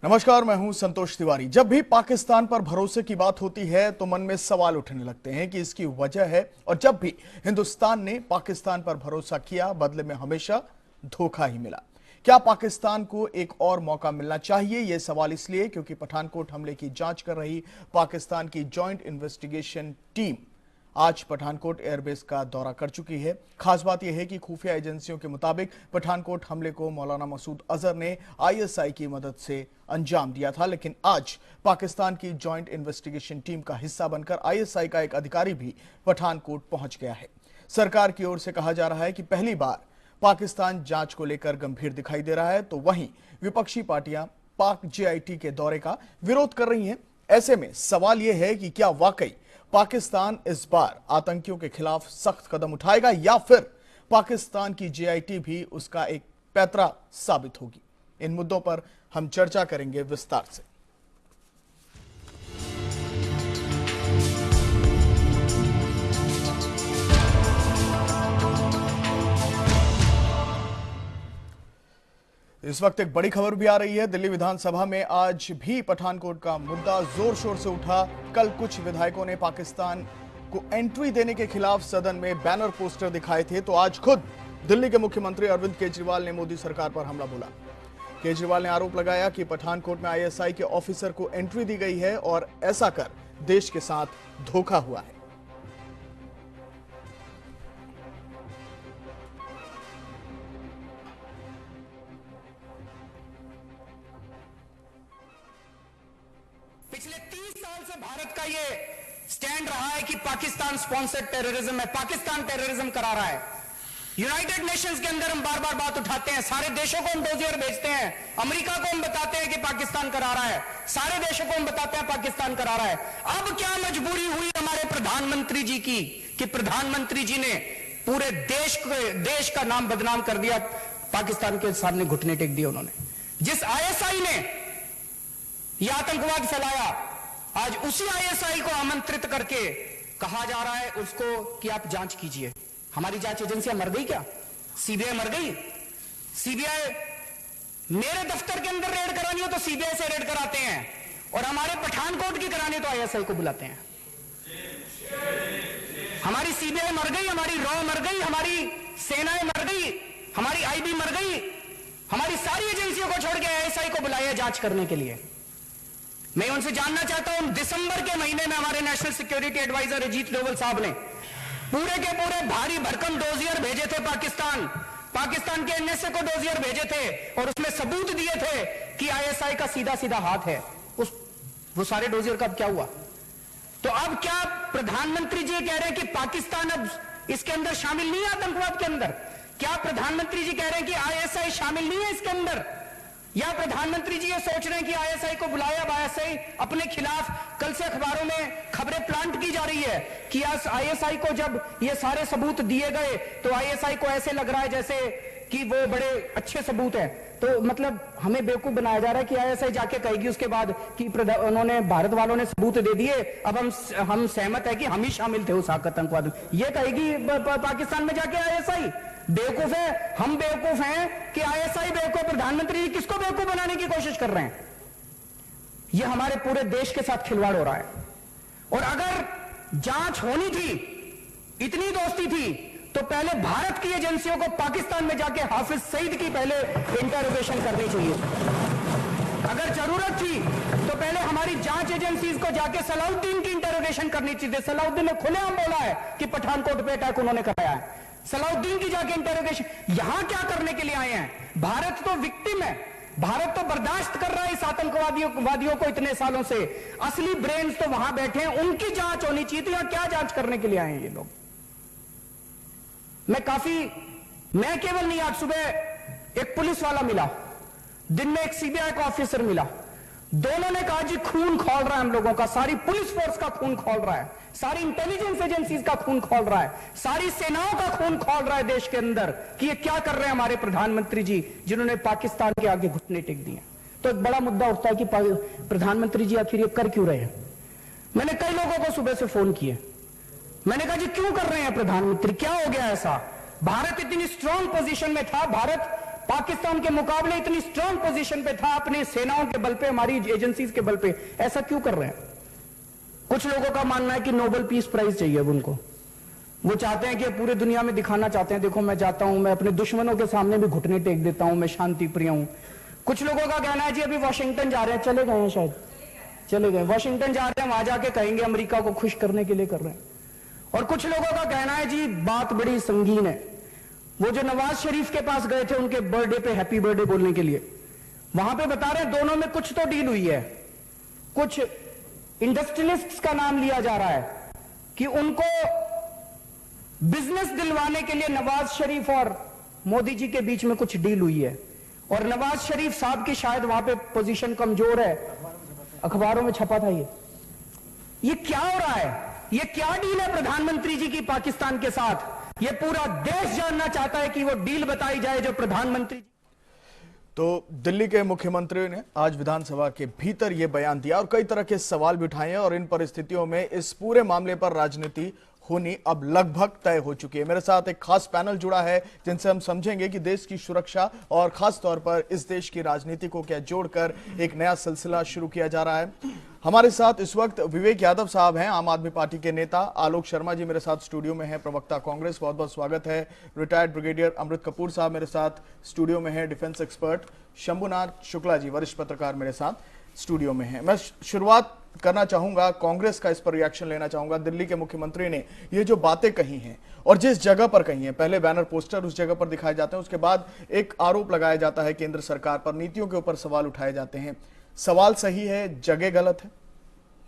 नमस्कार, मैं हूं संतोष तिवारी। जब भी पाकिस्तान पर भरोसे की बात होती है तो मन में सवाल उठने लगते हैं कि इसकी वजह है, और जब भी हिंदुस्तान ने पाकिस्तान पर भरोसा किया, बदले में हमेशा धोखा ही मिला। क्या पाकिस्तान को एक और मौका मिलना चाहिए? यह सवाल इसलिए क्योंकि पठानकोट हमले की जांच कर रही पाकिस्तान की जॉइंट इन्वेस्टिगेशन टीम आज पठानकोट एयरबेस का दौरा कर चुकी है। खास बात यह है कि खुफिया एजेंसियों के मुताबिक पठानकोट हमले को मौलाना मसूद अजहर ने आईएसआई की मदद से अंजाम दिया था, लेकिन आज पाकिस्तान की जॉइंट इन्वेस्टिगेशन टीम का हिस्सा बनकर आईएसआई का एक अधिकारी भी पठानकोट पहुंच गया है। सरकार की ओर से कहा जा रहा है कि पहली बार पाकिस्तान जांच को लेकर गंभीर दिखाई दे रहा है, तो वहीं विपक्षी पार्टियां पाक जेआईटी के दौरे का विरोध कर रही हैं। ऐसे में सवाल यह है कि क्या वाकई पाकिस्तान इस बार आतंकियों के खिलाफ सख्त कदम उठाएगा, या फिर पाकिस्तान की जेआईटी भी उसका एक पैतरा साबित होगी? इन मुद्दों पर हम चर्चा करेंगे विस्तार से। इस वक्त एक बड़ी खबर भी आ रही है। दिल्ली विधानसभा में आज भी पठानकोट का मुद्दा जोर शोर से उठा। कल कुछ विधायकों ने पाकिस्तान को एंट्री देने के खिलाफ सदन में बैनर पोस्टर दिखाए थे, तो आज खुद दिल्ली के मुख्यमंत्री अरविंद केजरीवाल ने मोदी सरकार पर हमला बोला। केजरीवाल ने आरोप लगाया कि पठानकोट में आईएसआई के ऑफिसर को एंट्री दी गई है और ऐसा कर देश के साथ धोखा हुआ है। पिछले 30 साल से भारत का ये स्टैंड रहा है कि पाकिस्तान स्पॉन्सर्ड टेररिज्म है, पाकिस्तान टेररिज्म करा रहा है। यूनाइटेड नेशंस के अंदर हम बार बार बात उठाते हैं, सारे देशों को हम डोजियर भेजते हैं, अमेरिका को हम बताते हैं कि पाकिस्तान करा रहा है, सारे देशों को हम बताते हैं पाकिस्तान करा रहा है। अब क्या मजबूरी हुई हमारे प्रधानमंत्री जी की कि प्रधानमंत्री जी ने पूरे देश का नाम बदनाम कर दिया, पाकिस्तान के सामने घुटने टेक दिए उन्होंने। जिस आईएसआई ने यह आतंकवाद फैलाया, आज उसी आईएसआई को आमंत्रित करके कहा जा रहा है उसको कि आप जांच कीजिए। हमारी जांच एजेंसियां मर गई क्या? सीबीआई मर गई? सीबीआई मेरे दफ्तर के अंदर रेड करानी हो तो सीबीआई से रेड कराते हैं, और हमारे पठानकोट की करानी तो आईएसआई को बुलाते हैं। हमारी सीबीआई मर गई, हमारी रॉ मर गई, हमारी सेनाएं मर गई, हमारी आईबी मर गई, हमारी सारी एजेंसियों को छोड़ के आईएसआई को बुलाया जांच करने के लिए। मैं उनसे जानना चाहता हूं, दिसंबर के महीने में हमारे national security adviser Ajit Doval साहब ने पूरे के पूरे भारी भरकम डोजियर भेजे थे पाकिस्तान के एनएसए को डोजियर भेजे थे, और उसमें सबूत दिए थे कि आईएसआई का सीधा सीधा हाथ है। वो सारे डोजियर का अब क्या हुआ? तो अब क्या प्रधानमंत्री जी कह रहे हैं कि पाकिस्तान अब इसके अंदर शामिल नहीं है, आतंकवाद के अंदर? क्या प्रधानमंत्री जी कह रहे हैं कि आईएसआई शामिल नहीं है इसके अंदर? या प्रधानमंत्री जी ये सोच रहे हैं कि आईएसआई को बुलाया, अब आईएसआई अपने खिलाफ, कल से अखबारों में खबरें प्लांट की जा रही है कि आईएसआई को जब ये सारे सबूत दिए गए तो आईएसआई को ऐसे लग रहा है जैसे कि वो बड़े अच्छे सबूत हैं। तो मतलब हमें बेवकूफ बनाया जा रहा है कि आईएसआई जाके कहेगी उसके बाद कि उन्होंने, भारत वालों ने सबूत दे दिए, अब हम सहमत है कि हम ही शामिल थे उस आतंकवाद में। ये कहेगी पाकिस्तान में जाके आईएसआई। बेवकूफ है, हम बेवकूफ हैं कि आईएसआई बेवकूफ? प्रधानमंत्री जी किसको बेवकूफ बनाने की कोशिश कर रहे हैं? यह हमारे पूरे देश के साथ खिलवाड़ हो रहा है। और अगर जांच होनी थी, इतनी दोस्ती थी, तो पहले भारत की एजेंसियों को पाकिस्तान में जाके हाफिज सईद की पहले इंटरोगेशन करनी चाहिए। अगर जरूरत थी तो पहले हमारी जांच एजेंसीज को जाके सलाउद्दीन की इंटरोगेशन करनी चाहिए। सलाउद्दीन ने खुलेआम बोला है कि पठानकोट पे अटैक उन्होंने कराया है। सलाउद्दीन की जाके इंटरोगेशन। यहां क्या करने के लिए आए हैं? भारत तो विक्टिम है, भारत तो बर्दाश्त कर रहा है इस आतंकवादियों को इतने सालों से। असली ब्रेन्स तो वहां बैठे हैं, उनकी जांच होनी चाहिए थी। क्या जांच करने के लिए आए हैं ये लोग? मैं केवल नहीं, आज सुबह एक पुलिस वाला मिला, दिन में एक सीबीआई का ऑफिसर मिला, दोनों ने कहा जी खून खौल रहा है हम लोगों का, सारी पुलिस फोर्स का खून खौल रहा है, सारी इंटेलिजेंस एजेंसीज का खून खौल रहा है, सारी सेनाओं का खून खौल रहा है देश के अंदर कि ये क्या कर रहे हैं हमारे प्रधानमंत्री जी, जिन्होंने पाकिस्तान के आगे घुटने टेक दिए। तो एक बड़ा मुद्दा उठता है कि प्रधानमंत्री जी आखिर ये कर क्यों रहे हैं? मैंने कई लोगों को सुबह से फोन किए, मैंने कहा जी क्यों कर रहे हैं प्रधानमंत्री, क्या हो गया ऐसा? भारत इतनी स्ट्रांग पोजीशन में था, भारत पाकिस्तान के मुकाबले इतनी स्ट्रांग पोजीशन पे था, अपने सेनाओं के बल पे, हमारी एजेंसीज के बल पे, ऐसा क्यों कर रहे हैं? कुछ लोगों का मानना है कि नोबेल पीस प्राइज चाहिए अब उनको। वो चाहते हैं कि पूरे दुनिया में दिखाना चाहते हैं, देखो मैं जाता हूं, मैं अपने दुश्मनों के सामने भी घुटने टेक देता हूं, मैं शांति प्रिय हूं। कुछ लोगों का कहना है जी अभी वॉशिंगटन जा रहे हैं, चले गए हैं शायद, चले गए वॉशिंगटन जा रहे हैं, वहां जाके कहेंगे अमेरिका को खुश करने के लिए कर रहे हैं। और कुछ लोगों का कहना है जी बात बड़ी संगीन है, वो जो नवाज शरीफ के पास गए थे उनके बर्थडे पे हैप्पी बर्थडे बोलने के लिए, वहां पे बता रहे हैं दोनों में कुछ तो डील हुई है। कुछ इंडस्ट्रियलिस्ट्स का नाम लिया जा रहा है कि उनको बिजनेस दिलवाने के लिए नवाज शरीफ और मोदी जी के बीच में कुछ डील हुई है, और नवाज शरीफ साहब की शायद वहां पे पोजीशन कमजोर है, अखबारों में छपा था। ये क्या हो रहा है? ये क्या डील है प्रधानमंत्री जी की पाकिस्तान के साथ? ये पूरा देश जानना चाहता है कि वो डील बताई जाए जो प्रधानमंत्री। तो दिल्ली के मुख्यमंत्री ने आज विधानसभा के भीतर यह बयान दिया और कई तरह के सवाल भी उठाए हैं, और इन परिस्थितियों में इस पूरे मामले पर राजनीति होनी अब लगभग तय हो चुकी है। मेरे साथ एक खास पैनल जुड़ा है जिनसे हम समझेंगे कि देश की सुरक्षा और खास तौर पर इस देश की राजनीति को क्या जोड़कर एक नया सिलसिला शुरू किया जा रहा है। हमारे साथ इस वक्त विवेक यादव साहब हैं, आम आदमी पार्टी के नेता। आलोक शर्मा जी मेरे साथ स्टूडियो में हैं, प्रवक्ता कांग्रेस, बहुत बहुत स्वागत है। रिटायर्ड ब्रिगेडियर अमृत कपूर साहब मेरे साथ स्टूडियो में हैं, डिफेंस एक्सपर्ट। शंभुनाथ शुक्ला जी वरिष्ठ पत्रकार मेरे साथ स्टूडियो में हैं। मैं शुरुआत करना चाहूंगा, कांग्रेस का इस पर रिएक्शन लेना चाहूंगा। दिल्ली के मुख्यमंत्री ने ये जो बातें कही हैं और जिस जगह पर कही हैं, पहले बैनर पोस्टर उस जगह पर दिखाए जाते हैं, उसके बाद एक आरोप लगाया जाता है केंद्र सरकार पर, नीतियों के ऊपर सवाल उठाए जाते हैं। सवाल सही है, जगह गलत है?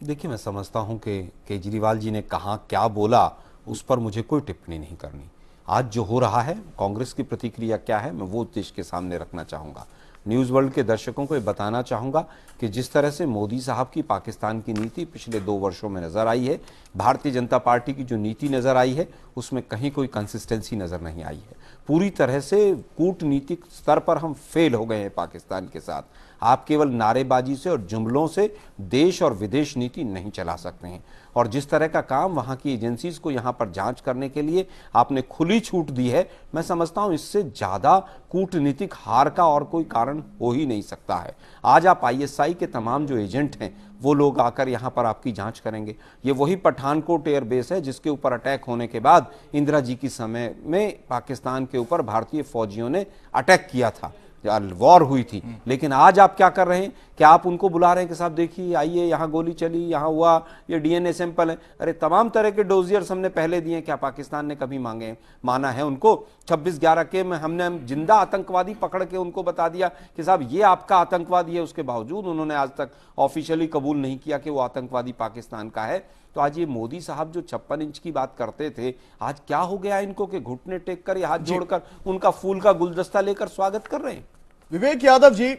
देखिए, मैं समझता हूं कि केजरीवाल जी ने कहा क्या बोला उस पर मुझे कोई टिप्पणी नहीं करनी। आज जो हो रहा है, कांग्रेस की प्रतिक्रिया क्या है, मैं वो देश के सामने रखना चाहूँगा। न्यूज़ वर्ल्ड के दर्शकों को ये बताना चाहूँगा कि जिस तरह से मोदी साहब की पाकिस्तान की नीति पिछले 2 वर्षों में नज़र आई है, भारतीय जनता पार्टी की जो नीति नज़र आई है, उसमें कहीं कोई कंसिस्टेंसी नज़र नहीं आई है। पूरी तरह से कूटनीतिक स्तर पर हम फेल हो गए हैं पाकिस्तान के साथ। आप केवल नारेबाजी से और जुमलों से देश और विदेश नीति नहीं चला सकते हैं। और जिस तरह का काम वहाँ की एजेंसीज को यहाँ पर जांच करने के लिए आपने खुली छूट दी है, मैं समझता हूँ इससे ज़्यादा कूटनीतिक हार का और कोई कारण हो ही नहीं सकता है। आज आप ISI के तमाम जो एजेंट हैं वो लोग आकर यहाँ पर आपकी जांच करेंगे। ये वही पठानकोट एयरबेस है जिसके ऊपर अटैक होने के बाद इंदिरा जी की समय में पाकिस्तान के ऊपर भारतीय फौजियों ने अटैक किया था, वॉर हुई थी। लेकिन आज आप क्या कर रहे हैं कि आप उनको बुला रहे हैं कि साहब देखिए आइए, यहाँ गोली चली, यहाँ हुआ, ये DNA सैंपल है। अरे तमाम तरह के डोजियर्स हमने पहले दिए, क्या पाकिस्तान ने कभी माना है उनको? 26/11 के में हमने जिंदा आतंकवादी पकड़ के उनको बता दिया कि साहब ये आपका आतंकवादी है, उसके बावजूद उन्होंने आज तक ऑफिशियली कबूल नहीं किया कि वो आतंकवादी पाकिस्तान का है। तो आज ये मोदी साहब जो 56 इंच की बात करते थे, आज क्या हो गया इनको कि घुटने टेक कर या हाथ जोड़कर उनका फूल का गुलदस्ता लेकर स्वागत कर रहे हैं? विवेक यादव जी,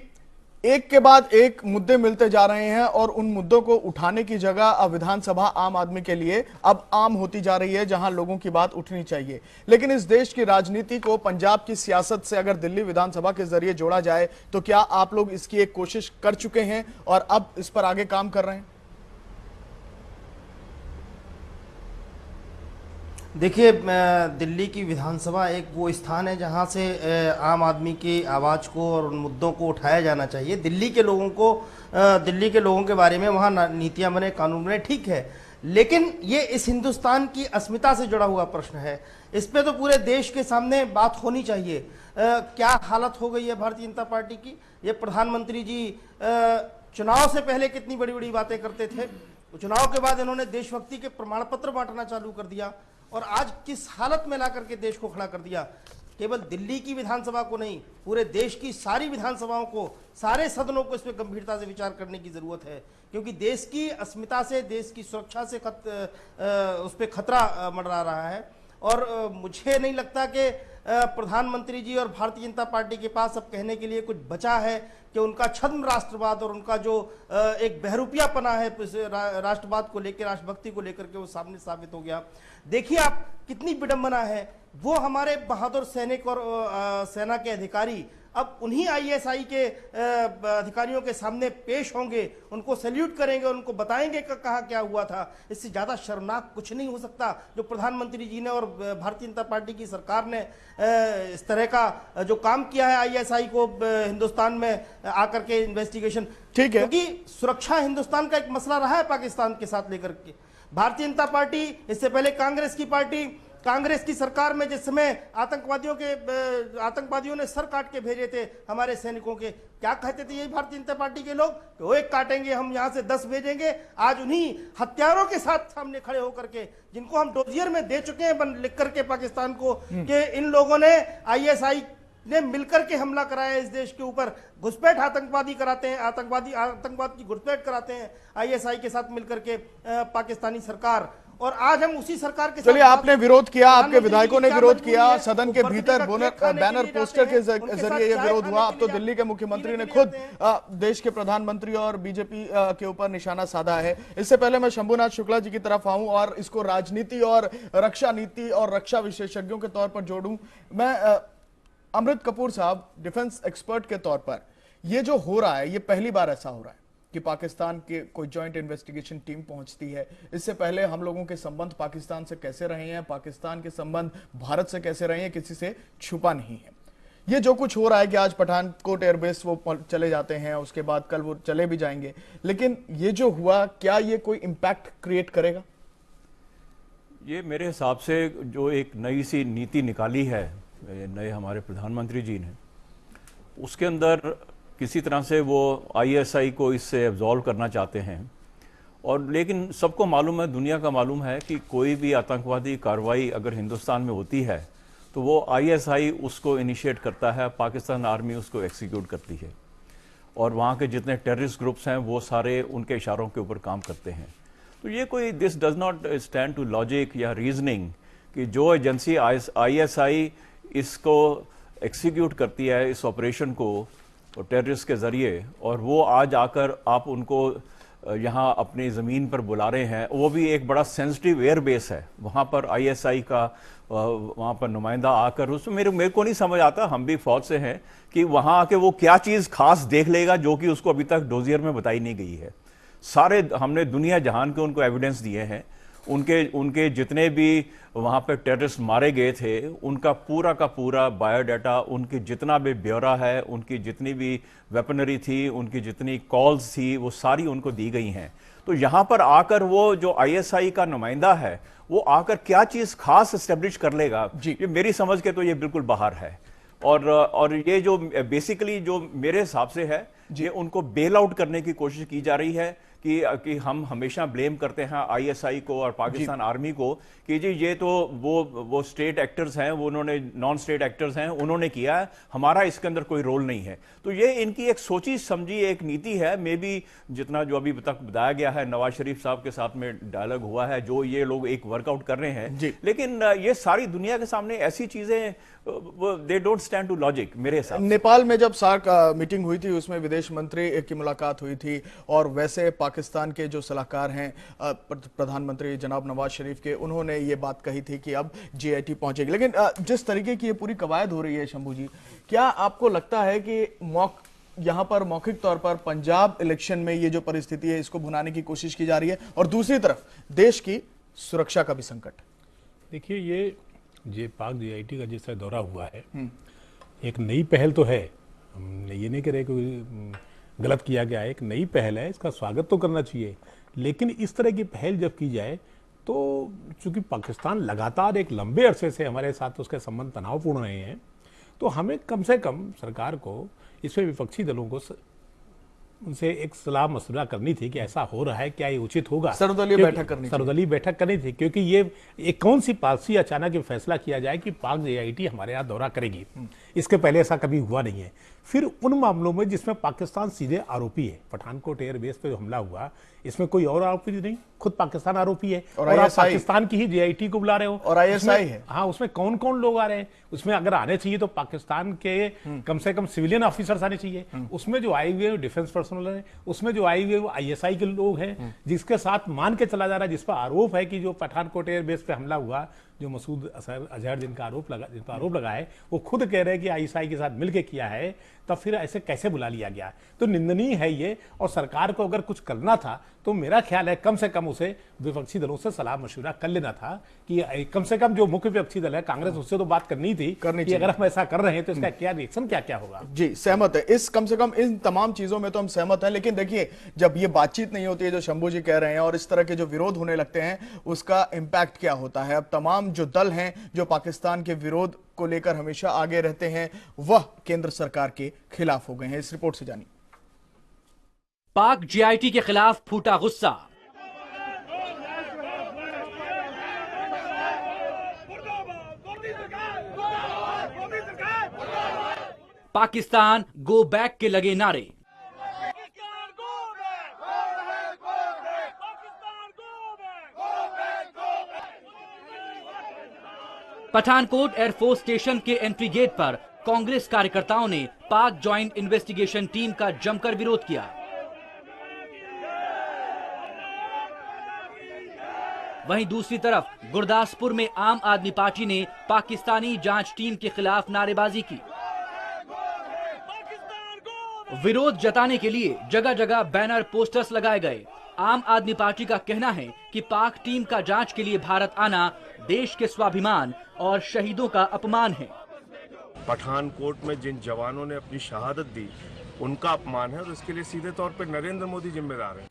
एक के बाद एक मुद्दे मिलते जा रहे हैं और उन मुद्दों को उठाने की जगह अब विधानसभा आम आदमी के लिए अब आम होती जा रही है, जहां लोगों की बात उठनी चाहिए। लेकिन इस देश की राजनीति को पंजाब की सियासत से अगर दिल्ली विधानसभा के जरिए जोड़ा जाए तो क्या आप लोग इसकी एक कोशिश कर चुके हैं और अब इस पर आगे काम कर रहे हैं? देखिए, दिल्ली की विधानसभा एक वो स्थान है जहां से आम आदमी की आवाज़ को और उन मुद्दों को उठाया जाना चाहिए। दिल्ली के लोगों के बारे में वहां नीतियां बने, कानून बने, ठीक है, लेकिन ये इस हिंदुस्तान की अस्मिता से जुड़ा हुआ प्रश्न है। इस पे तो पूरे देश के सामने बात होनी चाहिए। क्या हालत हो गई है भारतीय जनता पार्टी की? ये प्रधानमंत्री जी चुनाव से पहले कितनी बड़ी बड़ी बातें करते थे, चुनाव के बाद इन्होंने देशभक्ति के प्रमाण पत्र बांटना चालू कर दिया और आज किस हालत में ला करके देश को खड़ा कर दिया। केवल दिल्ली की विधानसभा को नहीं, पूरे देश की सारी विधानसभाओं को, सारे सदनों को इस पर गंभीरता से विचार करने की जरूरत है, क्योंकि देश की अस्मिता से, देश की सुरक्षा से उस पर खतरा मंडरा रहा है। और मुझे नहीं लगता कि प्रधानमंत्री जी और भारतीय जनता पार्टी के पास अब कहने के लिए कुछ बचा है कि उनका छद्म राष्ट्रवाद और उनका जो एक बहरूपियापना है राष्ट्रवाद को लेकर, राष्ट्रभक्ति को लेकर के, वो सामने साबित हो गया। देखिए आप, कितनी विडंबना है। वो हमारे बहादुर सैनिक और सेना के अधिकारी अब उन्हीं ISI के अधिकारियों के सामने पेश होंगे, उनको सैल्यूट करेंगे, उनको बताएंगे कि कहाँ क्या हुआ था। इससे ज़्यादा शर्मनाक कुछ नहीं हो सकता जो प्रधानमंत्री जी ने और भारतीय जनता पार्टी की सरकार ने इस तरह का जो काम किया है आईएसआई को हिंदुस्तान में आकर के इन्वेस्टिगेशन, ठीक है, क्योंकि सुरक्षा हिंदुस्तान का एक मसला रहा है पाकिस्तान के साथ लेकर के। भारतीय जनता पार्टी, इससे पहले कांग्रेस की पार्टी, कांग्रेस की सरकार में जिस समय आतंकवादियों ने सर काट के भेजे थे हमारे सैनिकों के, क्या कहते थे यही भारतीय जनता पार्टी के लोग, वो एक काटेंगे हम यहां से 10 भेजेंगे। आज उन्हीं हत्यारों के साथ सामने खड़े होकर के, जिनको हम डोजियर में दे चुके हैं लिख करके पाकिस्तान को, कि इन लोगों ने आईएसआई ने मिलकर के हमला कराया इस देश के ऊपर, घुसपैठ आतंकवादी कराते हैं, आतंकवाद की घुसपैठ कराते हैं आईएसआई के साथ मिलकर के पाकिस्तानी सरकार। और आज हम उसी सरकार के, चलिए, आपने विरोध किया, आपके विधायकों ने विरोध किया, सदन के भीतर बैनर पोस्टर के जरिए ये विरोध हुआ। अब तो दिल्ली के मुख्यमंत्री ने खुद देश के प्रधानमंत्री और बीजेपी के ऊपर निशाना साधा है। इससे पहले मैं शंभुनाथ शुक्ला जी की तरफ आऊं और इसको राजनीति और रक्षा नीति और रक्षा विशेषज्ञों के तौर पर जोड़ूं। मैं अमृत कपूर साहब, डिफेंस एक्सपर्ट के तौर पर, ये जो हो रहा है, ये पहली बार ऐसा हो रहा है कि पाकिस्तान के कोई जॉइंट इन्वेस्टिगेशन टीम पहुंचती है। इससे पहले हम लोगों के संबंध पाकिस्तान से कैसे रहे हैं, पाकिस्तान के संबंध भारत से कैसे रहे हैं, किसी से छुपा नहीं है। ये जो कुछ हो रहा है कि आज पठानकोट एयरबेस वो चले जाते हैं, उसके बाद कल वो चले भी जाएंगे, लेकिन ये जो हुआ, क्या ये कोई इंपैक्ट क्रिएट करेगा? ये मेरे हिसाब से जो एक नई सी नीति निकाली है नए हमारे प्रधानमंत्री जी ने, उसके अंदर किसी तरह से वो आईएसआई को इससे एब्जॉल्व करना चाहते हैं। और लेकिन सबको मालूम है, दुनिया का मालूम है कि कोई भी आतंकवादी कार्रवाई अगर हिंदुस्तान में होती है तो वो आईएसआई उसको इनिशिएट करता है, पाकिस्तान आर्मी उसको एग्जीक्यूट करती है, और वहाँ के जितने टेररिस्ट ग्रुप्स हैं वो सारे उनके इशारों के ऊपर काम करते हैं। तो ये कोई this does not stand to logic या रीजनिंग कि जो एजेंसी आईएसआई इसको एग्जीक्यूट करती है इस ऑपरेशन को और टेररिस्ट के ज़रिए, और वो आज आकर आप उनको यहाँ अपनी ज़मीन पर बुला रहे हैं, वो भी एक बड़ा सेंसिटिव एयर बेस है, वहाँ पर आईएसआई का वहाँ पर नुमाइंदा आकर, उसमें मेरे को नहीं समझ आता, हम भी फौज से हैं, कि वहाँ आके वो क्या चीज़ खास देख लेगा जो कि उसको अभी तक डोजियर में बताई नहीं गई है। सारे हमने दुनिया जहान के उनको एविडेंस दिए हैं, उनके जितने भी वहाँ पे टेररिस्ट मारे गए थे उनका पूरा का पूरा बायोडाटा, उनकी जितना भी ब्यौरा है, उनकी जितनी भी वेपनरी थी, उनकी जितनी कॉल्स थी, वो सारी उनको दी गई हैं। तो यहाँ पर आकर वो जो आईएसआई का नुमाइंदा है वो आकर क्या चीज़ खास एस्टेब्लिश कर लेगा, ये मेरी समझ के तो ये बिल्कुल बाहर है। और ये जो बेसिकली जो मेरे हिसाब से है, ये उनको बेल आउट करने की कोशिश की जा रही है कि हम हमेशा ब्लेम करते हैं आईएसआई को और पाकिस्तान आर्मी को कि जी ये तो वो स्टेट एक्टर्स हैं, वो उन्होंने नॉन स्टेट एक्टर्स हैं, उन्होंने किया है, हमारा इसके अंदर कोई रोल नहीं है। तो ये इनकी एक सोची समझी एक नीति है। मे बी जितना जो अभी तक बताया गया है, नवाज शरीफ साहब के साथ में डायलॉग हुआ है, जो ये लोग एक वर्कआउट कर रहे हैं, लेकिन ये सारी दुनिया के सामने ऐसी चीजें they don't stand to logic मेरे हिसाब। नेपाल में जब सार्क मीटिंग हुई थी उसमें विदेश मंत्री की मुलाकात हुई थी, और वैसे पाकिस्तान के जो सलाहकार हैं प्रधानमंत्री जनाब नवाज शरीफ के, उन्होंने ये बात कही थी कि अब जीआईटी पहुंचेगी। लेकिन जिस तरीके की ये पूरी कवायद हो रही है शंभू जी, क्या आपको लगता है कि यहाँ पर मौखिक तौर पर पंजाब इलेक्शन में ये जो परिस्थिति है इसको भुनाने की कोशिश की जा रही है, और दूसरी तरफ देश की सुरक्षा का भी संकट? देखिए, ये पाक जीआईटी का जिस तरह दौरा हुआ है, एक नई पहल तो है, हम ये नहीं कह रहे कि गलत किया गया है, एक नई पहल है, इसका स्वागत तो करना चाहिए। लेकिन इस तरह की पहल जब की जाए तो चूंकि पाकिस्तान लगातार एक लंबे अरसे से हमारे साथ उसके संबंध तनावपूर्ण रहे हैं, तो हमें कम से कम सरकार को, इसमें विपक्षी दलों को उनसे एक सलाह मशवरा करनी थी कि ऐसा हो रहा है, क्या ये उचित होगा, सर्वदलीय बैठक करनी थी, क्योंकि ये एक कौन सी पॉलिसी अचानक ये फैसला किया जाए कि पाक जीआईटी हमारे यहाँ दौरा करेगी। इसके पहले ऐसा कभी हुआ नहीं है। फिर उन मामलों में जिसमें पाकिस्तान सीधे आरोपी है, पठानकोट एयरबेस पे जो हमला हुआ, इसमें कोई और आरोपी नहीं, खुद पाकिस्तान आरोपी है, और आप पाकिस्तान की ही जीआईटी को बुला रहे हो, और आईएसआई है। हाँ, उसमें कौन कौन लोग आ रहे हैं? उसमें अगर आने चाहिए तो पाकिस्तान के कम से कम सिविलियन ऑफिसर्स आने चाहिए। उसमें जो आए हुए डिफेंस पर्सनल है, उसमें जो आए हुए वो आईएसआई के लोग हैं, जिसके साथ मान के चला जा रहा है, जिस पर आरोप है कि जो पठानकोट एयरबेस पे हमला हुआ, जो मसूद अजहर जिनका आरोप लगा है, वो खुद कह रहे हैं कि आईएसआई के साथ मिलकर किया है, तब फिर ऐसे कैसे बुला लिया गया? तो निंदनीय है ये। और सरकार को अगर कुछ करना था तो मेरा ख्याल है कम से कम उसे विपक्षी दलों से सलाह मशवरा कर लेना था कि कम से कम जो मुख्य विपक्षी दल है कांग्रेस, उससे तो बात करनी थी कि अगर हम ऐसा कर रहे हैं तो इसका क्या रिएक्शन क्या क्या होगा। जी सहमत है, इस कम से कम इन तमाम चीजों में तो हम सहमत हैं। लेकिन देखिए, जब ये बातचीत नहीं होती है जो शंभू जी कह रहे हैं और इस तरह के जो विरोध होने लगते हैं, उसका इंपैक्ट क्या होता है। अब तमाम जो दल हैं जो पाकिस्तान के विरोध को लेकर हमेशा आगे रहते हैं, वह केंद्र सरकार के खिलाफ हो गए हैं। इस रिपोर्ट से जानिए। पाक जीआईटी के खिलाफ फूटा गुस्सा। पाकिस्तान गो बैक के लगे नारे। पठानकोट एयरफोर्स स्टेशन के एंट्री गेट पर कांग्रेस कार्यकर्ताओं ने पाक ज्वाइंट इन्वेस्टिगेशन टीम का जमकर विरोध किया। वहीं दूसरी तरफ गुरदासपुर में आम आदमी पार्टी ने पाकिस्तानी जांच टीम के खिलाफ नारेबाजी की। विरोध जताने के लिए जगह जगह बैनर पोस्टर्स लगाए गए। आम आदमी पार्टी का कहना है कि पाक टीम का जांच के लिए भारत आना देश के स्वाभिमान और शहीदों का अपमान है। पठानकोट में जिन जवानों ने अपनी शहादत दी उनका अपमान है और इसके लिए सीधे तौर पर नरेंद्र मोदी जिम्मेदार हैं।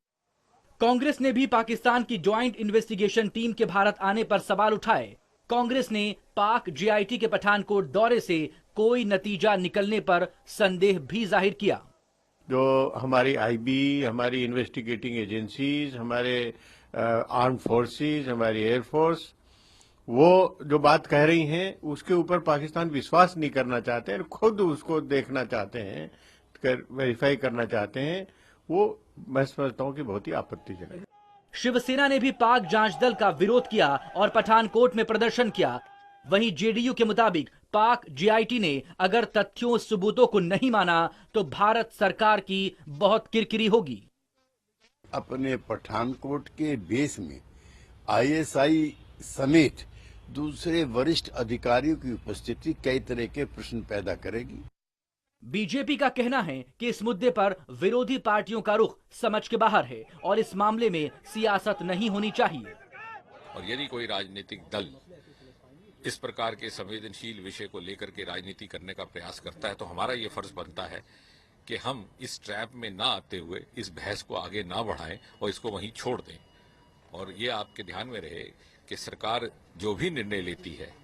कांग्रेस ने भी पाकिस्तान की ज्वाइंट इन्वेस्टिगेशन टीम के भारत आने पर सवाल उठाए। कांग्रेस ने पाक जीआईटी के पठानकोट दौरे से कोई नतीजा निकलने पर संदेह भी जाहिर किया। जो हमारी आईबी, हमारी इन्वेस्टिगेटिंग एजेंसीज, हमारे आर्म फोर्सेस, हमारी एयरफोर्स, वो जो बात कह रही हैं उसके ऊपर पाकिस्तान विश्वास नहीं करना चाहते हैं, खुद उसको देखना चाहते हैं, वेरीफाई करना चाहते हैं। वो मैं समझता हूं कि बहुत ही आपत्तिजनक है। शिवसेना ने भी पाक जांच दल का विरोध किया और पठानकोट में प्रदर्शन किया। वहीं जेडीयू के मुताबिक पाक जीआईटी ने अगर तथ्यों सबूतों को नहीं माना तो भारत सरकार की बहुत किरकिरी होगी। अपने पठानकोट के बेस में आईएसआई समेत दूसरे वरिष्ठ अधिकारियों की उपस्थिति कई तरह के प्रश्न पैदा करेगी। बीजेपी का कहना है कि इस मुद्दे पर विरोधी पार्टियों का रुख समझ के बाहर है और इस मामले में सियासत नहीं होनी चाहिए। और यदि कोई राजनीतिक दल इस प्रकार के संवेदनशील विषय को लेकर के राजनीति करने का प्रयास करता है तो हमारा ये फर्ज बनता है कि हम इस ट्रैप में ना आते हुए इस बहस को आगे ना बढ़ाएं और इसको वहीं छोड़ दें। और ये आपके ध्यान में रहे कि सरकार जो भी निर्णय लेती है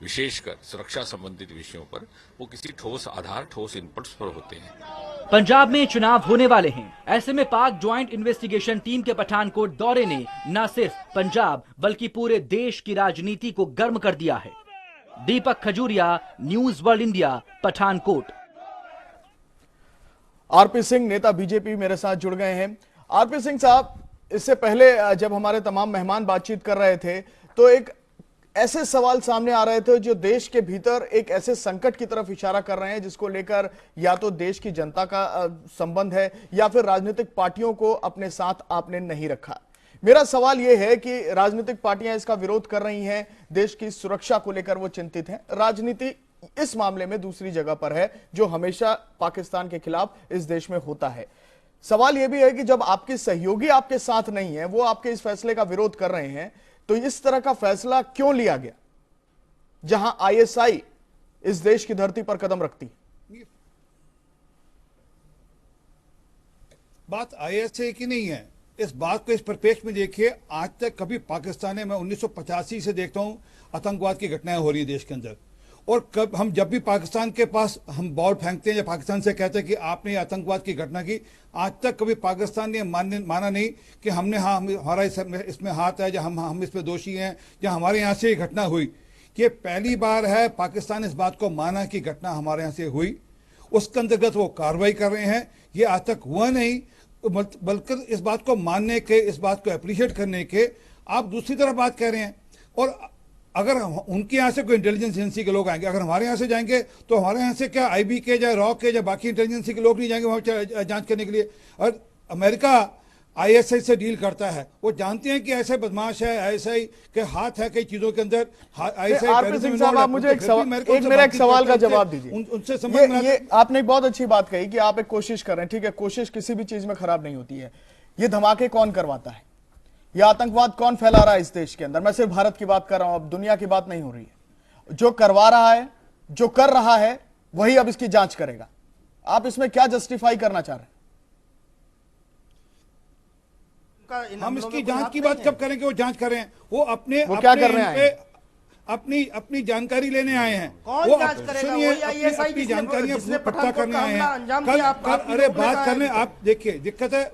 विशेषकर सुरक्षा संबंधित विषयों पर, वो किसी ठोस आधार, ठोस इनपुट्स पर होते हैं। पंजाब में चुनाव होने वाले हैं। ऐसे में पाक ज्वाइंट इन्वेस्टिगेशन टीम के पठानकोट दौरे ने न सिर्फ पंजाब बल्कि पूरे देश की राजनीति को गर्म कर दिया है। Deepak Khajuria, news world India, Pathankot. RP Singh, नेता बीजेपी, मेरे साथ जुड़ गए हैं। आरपी सिंह साहब, इससे पहले जब हमारे तमाम मेहमान बातचीत कर रहे थे तो एक ऐसे सवाल सामने आ रहे थे जो देश के भीतर एक ऐसे संकट की तरफ इशारा कर रहे हैं जिसको लेकर या तो देश की जनता का संबंध है या फिर राजनीतिक पार्टियों को अपने साथ आपने नहीं रखा। मेरा सवाल यह है कि राजनीतिक पार्टियां इसका विरोध कर रही हैं, देश की सुरक्षा को लेकर वो चिंतित हैं, राजनीति इस मामले में दूसरी जगह पर है जो हमेशा पाकिस्तान के खिलाफ इस देश में होता है। सवाल यह भी है कि जब आपके सहयोगी आपके साथ नहीं है, वो आपके इस फैसले का विरोध कर रहे हैं, तो इस तरह का फैसला क्यों लिया गया जहां आईएसआई इस देश की धरती पर कदम रखती है? बात आईएसआई की नहीं है। इस बात को इस परिप्रेक्ष्य में देखिए, आज तक कभी पाकिस्तान में, मैं 1985 से देखता हूं आतंकवाद की घटनाएं हो रही है देश के अंदर, और हम जब भी पाकिस्तान के पास हम बॉल फेंकते हैं या पाकिस्तान से कहते हैं कि आपने आतंकवाद की घटना की, आज तक कभी पाकिस्तान ने माना नहीं कि हमने हमारा इसमें हाथ है या हम इसमें दोषी हैं या हमारे यहाँ से ये घटना हुई। ये पहली बार है पाकिस्तान इस बात को माना कि घटना हमारे यहाँ से हुई, उसके अंतर्गत वो कार्रवाई कर रहे हैं। ये आज तक हुआ नहीं, बल्कि इस बात को मानने के, इस बात को अप्रिशिएट करने के आप दूसरी तरफ बात कह रहे हैं। और अगर उनके यहाँ से कोई इंटेलिजेंस एजेंसी के लोग आएंगे, अगर हमारे यहाँ से जाएंगे तो हमारे यहाँ से क्या आईबी के या रॉ के या बाकी इंटेलिजेंसी के लोग नहीं जाएंगे वहाँ जांच करने के लिए। और अमेरिका आईएसआई से डील करता है, वो जानते हैं कि ऐसे बदमाश है, आईएसआई के हाथ है कई चीजों के अंदर। आरपी सिंह साहब, आप मुझे मेरा एक सवाल का जवाब दीजिए। उनसे समझ ये आपने एक बहुत अच्छी बात कही कि आप एक कोशिश कर रहे हैं, ठीक है, कोशिश किसी भी चीज में खराब नहीं होती है। ये धमाके कौन करवाता है, यह आतंकवाद कौन फैला रहा है इस देश के अंदर। मैं सिर्फ भारत की बात कर रहा हूं, अब दुनिया की बात नहीं हो रही है। जो करवा रहा है, जो कर रहा है, वही अब इसकी जांच करेगा। आप इसमें क्या जस्टिफाई करना चाह रहे हैं? हम इसकी जांच की बात कब करेंगे? वो जांच करें, वो क्या कर रहे हैं? अपनी जानकारी लेने आए हैं। कौन वो जांच करेगा? सुनिए, वही ISI अपनी जानकारियां जिसने पता पठानकोट करने का आए हमला हैं। अंजाम कल दिया, आप अरे लोगों ने बात कहा करने, है। आप देखिए दिक्कत है।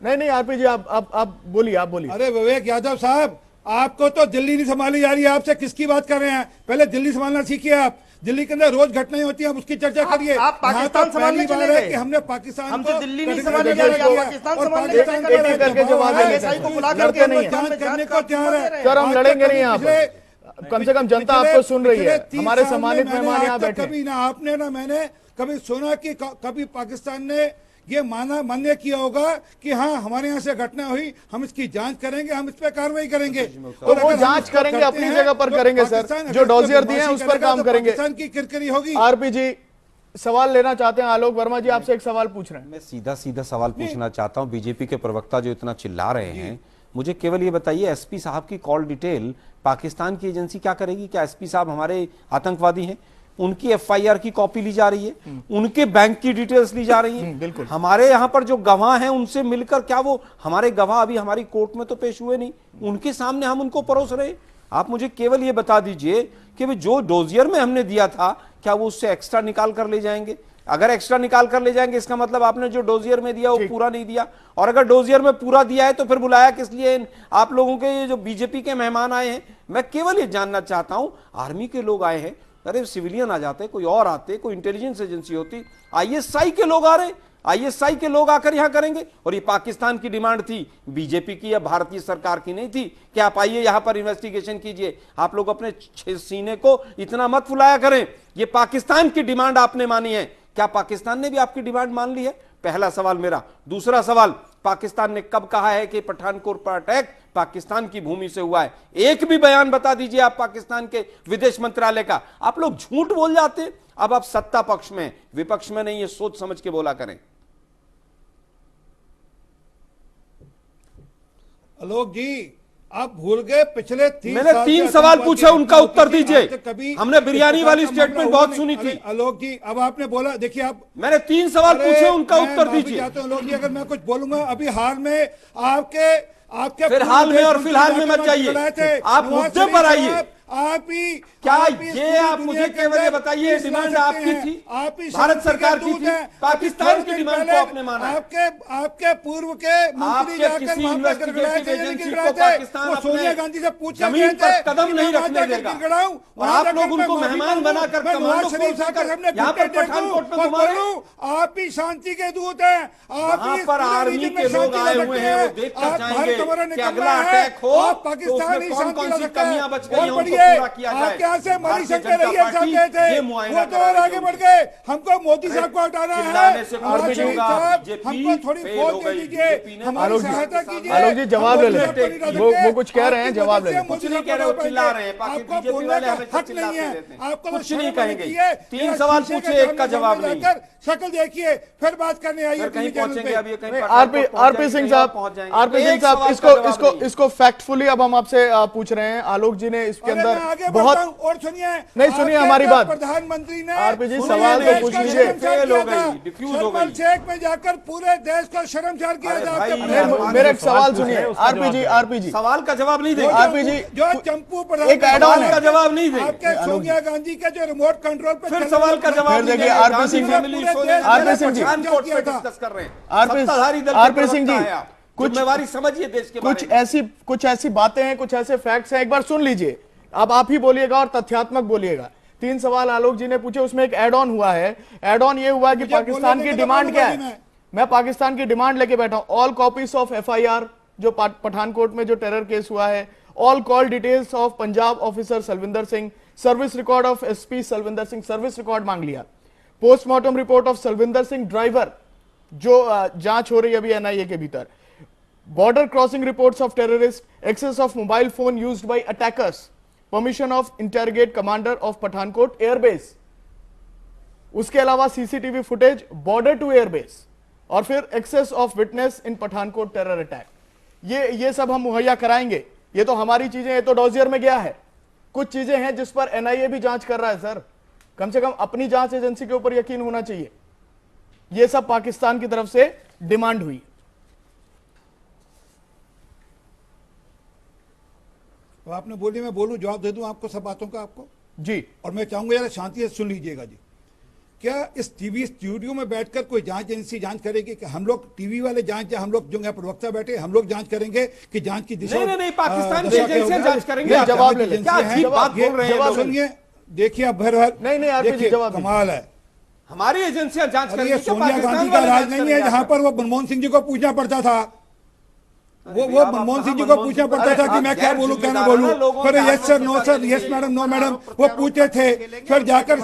नहीं आरपी जी, आप बोलिए, आप बोलिए। अरे विवेक यादव साहब, आपको तो दिल्ली नहीं संभाली जा रही है। आपसे किसकी बात कर रहे हैं? पहले दिल्ली संभालना सीखिए। आप दिल्ली के अंदर रोज घटनाएं होती हैं, आप उसकी चर्चा करिए। आप पाकिस्तान संभालने चले गए। कि हमने पाकिस्तान हम को तो दिल्ली नहीं कटघरे संभालने में जा रहे हैं, किया। पाकिस्तान और संभालने पाकिस्तान चले का गए। करके जवाब ISI देते को हैं। बुला लड़ते करके नहीं हैं। जांच करने को तैयार है। सर, हम लड़ेंगे नहीं यहाँ पर। कम से कम जनता आपको सुन रही है। हमारे सम्मानित मेहमान यहाँ बैठे। कभी ना आपने ना मैंने कभी सुना कि कभी पाकिस्तान ने ये मान्य किया होगा कि हाँ हमारे यहाँ से घटना हुई, हम इसकी जांच करेंगे, हम इस पर कार्रवाई करेंगे। तो वो जांच करेंगे, अपनी जगह पर करेंगे सर। जो डॉजियर दिए हैं उस पर काम करेंगे। पाकिस्तान की किरकिरी होगी। आरपी जी सवाल लेना चाहते हैं। आलोक वर्मा जी आपसे एक सवाल पूछ रहे हैं। मैं सीधा सीधा सवाल पूछना चाहता हूं। बीजेपी के प्रवक्ता जो इतना चिल्ला रहे हैं, मुझे केवल ये बताइए, एसपी साहब की कॉल डिटेल पाकिस्तान की एजेंसी क्या करेगी? क्या एसपी साहब हमारे आतंकवादी हैं? उनकी एफआईआर की कॉपी ली जा रही है, उनके बैंक की डिटेल्स ली जा रही हैं। बिल्कुल। हमारे यहाँ पर जो गवाह हैं उनसे मिलकर, क्या वो हमारे गवाह अभी हमारी कोर्ट में तो पेश हुए नहीं, उनके सामने हम उनको परोस रहे? आप मुझे केवल ये बता दीजिए कि जो डोजियर में हमने दिया था, क्या वो उससे एक्स्ट्रा निकाल कर ले जाएंगे? अगर एक्स्ट्रा निकाल कर ले जाएंगे, इसका मतलब आपने जो डोजियर में दिया वो पूरा नहीं दिया। और अगर डोजियर में पूरा दिया है तो फिर बुलाया किस लिए? आप लोगों के ये जो बीजेपी के मेहमान आए हैं, मैं केवल ये जानना चाहता हूं, आर्मी के लोग आए हैं, अरे सिविलियन आ जाते, कोई और आते, कोई इंटेलिजेंस एजेंसी होती, आईएसआई के लोग आ रहे, आईएसआई के लोग आकर यहां करेंगे। और ये पाकिस्तान की डिमांड थी, बीजेपी की या भारतीय सरकार की नहीं थी कि आप आइए यहां पर इन्वेस्टिगेशन कीजिए। आप लोग अपने सीने को इतना मत फुलाया करें। ये पाकिस्तान की डिमांड आपने मानी है, क्या पाकिस्तान ने भी आपकी डिमांड मान ली है? पहला सवाल मेरा। दूसरा सवाल, पाकिस्तान ने कब कहा है कि पठानकोट पर अटैक पाकिस्तान की भूमि से हुआ है? एक भी बयान बता दीजिए आप पाकिस्तान के विदेश मंत्रालय का। आप लोग झूठ बोल जाते हैं। अब आप सत्ता पक्ष में, विपक्ष में नहीं, ये सोच समझ के बोला करें। आलोक जी, आप भूल गए पिछले 3 मैंने 3 सवाल पूछे, उनका उत्तर दीजिए। हमने बिरयानी वाली स्टेटमेंट बहुत सुनी थी। आलोक जी, अब आपने बोला, देखिए आप, मैंने 3 सवाल पूछे, उनका उत्तर दीजिए। आलोक जी, अगर मैं कुछ बोलूंगा, अभी हाल में आपके फिर हाल में और फिलहाल में मत जाइए, आप मुद्दे पर आइए। आप ही क्या ये आप मुझे केवल ये बताइए, डिमांड आपकी थी, भारत सरकार की थी, पाकिस्तान की डिमांड को आपने माना? आपके पूर्व के मंत्री किसी इन्वेस्टिगेटिव एजेंसी को पाकिस्तान सोनिया गांधी से पूछ जमीन पर कदम नहीं रखने देगा। और आप लोग उनको मेहमान बनाकर कमांडो फोर्स कर यहाँ पर पठानकोट में घुमा रहे हैं। आप ही शांति के दूत हैं। वहां पर आर्मी के लोग आए हुए हैं, वो देखकर जाएंगे कि अगला अटैक हो तो उसमें कौन कौन सी कमियां बच गई हैं, आपके यहाँ से मणिशंकर अय्यर साहब गए थे, वो तो और आगे बढ़ गए। हमको मोदी साहब को हटाना है। हमको थोड़ी फोर्स दे दीजिए, हमारी सहायता कीजिए। आलोक जी जवाब ले लें, वो कुछ कह रहे हैं, जवाब ले लें। कुछ नहीं कह रहे हो, चिल्ला रहे हैं। आपको बोलने का हक नहीं है, आपको कुछ नहीं कहेंगे। 3 सवाल पूछे, एक का जवाब नहीं। शक्ल देखिए, फिर बात करने आइए। कहीं पहुंचेंगे अभी, आरपी सिंह साहब, इसको फैक्टफुली अब हम आपसे पूछ रहे हैं। आलोक जी ने इसके अंदर बहुत, और सुनिए, नहीं सुनिए हमारी बात। प्रधानमंत्री ने आरपी जी सवाल तो पूछ लीजिए। शर्म शेख में जाकर पूरे देश को शर्मसार किया जाता। मेरा एक सवाल सुनिए। आरपी जी सवाल का जवाब नहीं देगा। आरपी जी जो चंपू एक ऐड ऑन का जवाब नहीं देगा। आपके सोनिया गांधी के जो रिमोट कंट्रोल पे फिर सवाल का जवाब देखिए। आरपी सिंह जी, आरपी सिंह जी, जिम्मेवारी समझिए देश के बारे में। कुछ ऐसी बातें हैं, कुछ ऐसे फैक्ट्स हैं, एक बार सुन लीजिए। अब आप ही बोलिएगा और तथ्यात्मक बोलिएगा। 3 सवाल आलोक जी ने पूछे, उसमें एक एड ऑन हुआ है। एड ऑन ये हुआ कि पाकिस्तान की डिमांड क्या है। मैं पाकिस्तान की डिमांड लेके बैठा हूं। ऑल कॉपीज ऑफ एफआईआर, जो पठानकोट में जो टेरर केस हुआ है, all call details of Punjab officer Salwinder Singh, service record of SP Salwinder Singh, service record मांग लिया, postmortem report of Salwinder Singh driver, जो जांच हो रही है अभी एनआईए के भीतर, border crossing reports of terrorist, access of mobile phone used by attackers, permission of interrogate commander of Pathankot airbase, उसके अलावा CCTV footage border to airbase, और फिर access of witness in Pathankot terror attack, ये सब हम मुहैया कराएंगे। ये तो हमारी चीजें, ये तो डॉजियर में गया है। कुछ चीजें हैं जिस पर एनआईए भी जांच कर रहा है सर, कम से कम अपनी जांच एजेंसी के ऊपर यकीन होना चाहिए। ये सब पाकिस्तान की तरफ से डिमांड हुई। तो आपने बोली, मैं बोलूं, जवाब दे दूं आपको सब बातों का आपको जी। और मैं चाहूंगा यार शांति से सुन लीजिएगा जी। क्या इस टीवी स्टूडियो में बैठकर कोई जांच एजेंसी जांच करेगी कि हम लोग टीवी वाले जांच, हम लोग जो प्रवक्ता बैठे हम लोग जांच करेंगे कि जांच की दिशा? नहीं, पाकिस्तान की एजेंसियां जांच करेंगे। जवाब ले लें, क्या अजीब बात बोल रहे हैं? जवाब सुनिए, देखिए अब भर नहीं आरपी जवाब कमाल है। हमारी एजेंसियां जांच करेंगी। सोनिया गांधी का राज नहीं है जहां पर वो मनमोहन सिंह जी को पूछना पड़ता था, वो मनमोहन सिंह जी को पूछना पड़ता था कि मैं क्या बोलूं क्या ना बोलूं, फिर yes sir, no sir, yes madam, no madam वो पूछते थे। फिर जाकर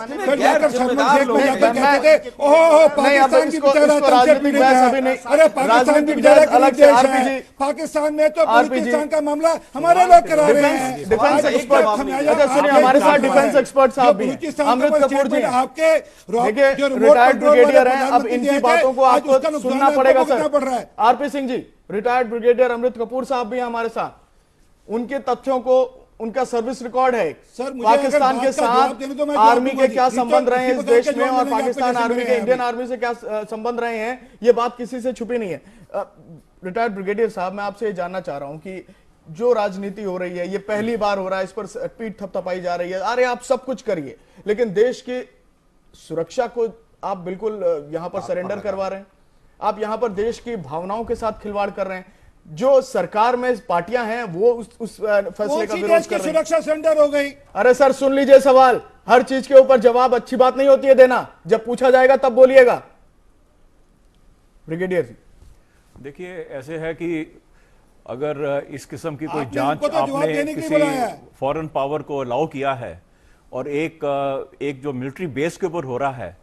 शर्मा शेख में जाकर कहते थे ओह पाकिस्तान की बेचारा तुमसे पीड़ित है। अरे पाकिस्तान की बेचारा अलग देश है, पाकिस्तान में तो पाकिस्तान का मामला हमारे लोग करा रहे हैं। डिफेंस एक्सपर्ट हमारे साथ डिफेंस एक्सपर्ट साहब भी अमृत कपूर जी आपके रिटायर्ड ब्रिगेडियर हैं। अब इनकी बातों को आपको सुनना पड़ेगा sir. RP Singh ji, retired brigadier अमृत कपूर साहब भी हैं हमारे साथ। उनके तथ्यों को, उनका सर्विस रिकॉर्ड है सर, पाकिस्तान के साथ आर्मी के क्या संबंध रहे हैं इस देश में, और पाकिस्तान आर्मी के इंडियन आर्मी से क्या संबंध रहे हैं, ये बात किसी से छुपी नहीं है। रिटायर्ड ब्रिगेडियर साहब, मैं आपसे ये जानना चाह रहा हूं कि जो राजनीति हो रही है, ये पहली बार हो रहा है, इस पर पीठ थपथपाई जा रही है। अरे आप सब कुछ करिए, लेकिन देश की सुरक्षा को आप बिल्कुल यहां पर सरेंडर करवा रहे हैं। आप यहां पर देश की भावनाओं के साथ खिलवाड़ कर रहे हैं। जो सरकार में पार्टियां हैं वो उस फैसले का विरोध कर रही हैं। सुरक्षा सेंटर हो गई। अरे सर सुन लीजिए सवाल, हर चीज के ऊपर जवाब अच्छी बात नहीं होती है देना, जब पूछा जाएगा तब बोलिएगा। ब्रिगेडियर जी देखिए, ऐसे है कि अगर इस किस्म की कोई जांच तो आपने किसी फॉरेन पावर को अलाउ किया है और एक जो मिलिट्री बेस के ऊपर हो रहा है,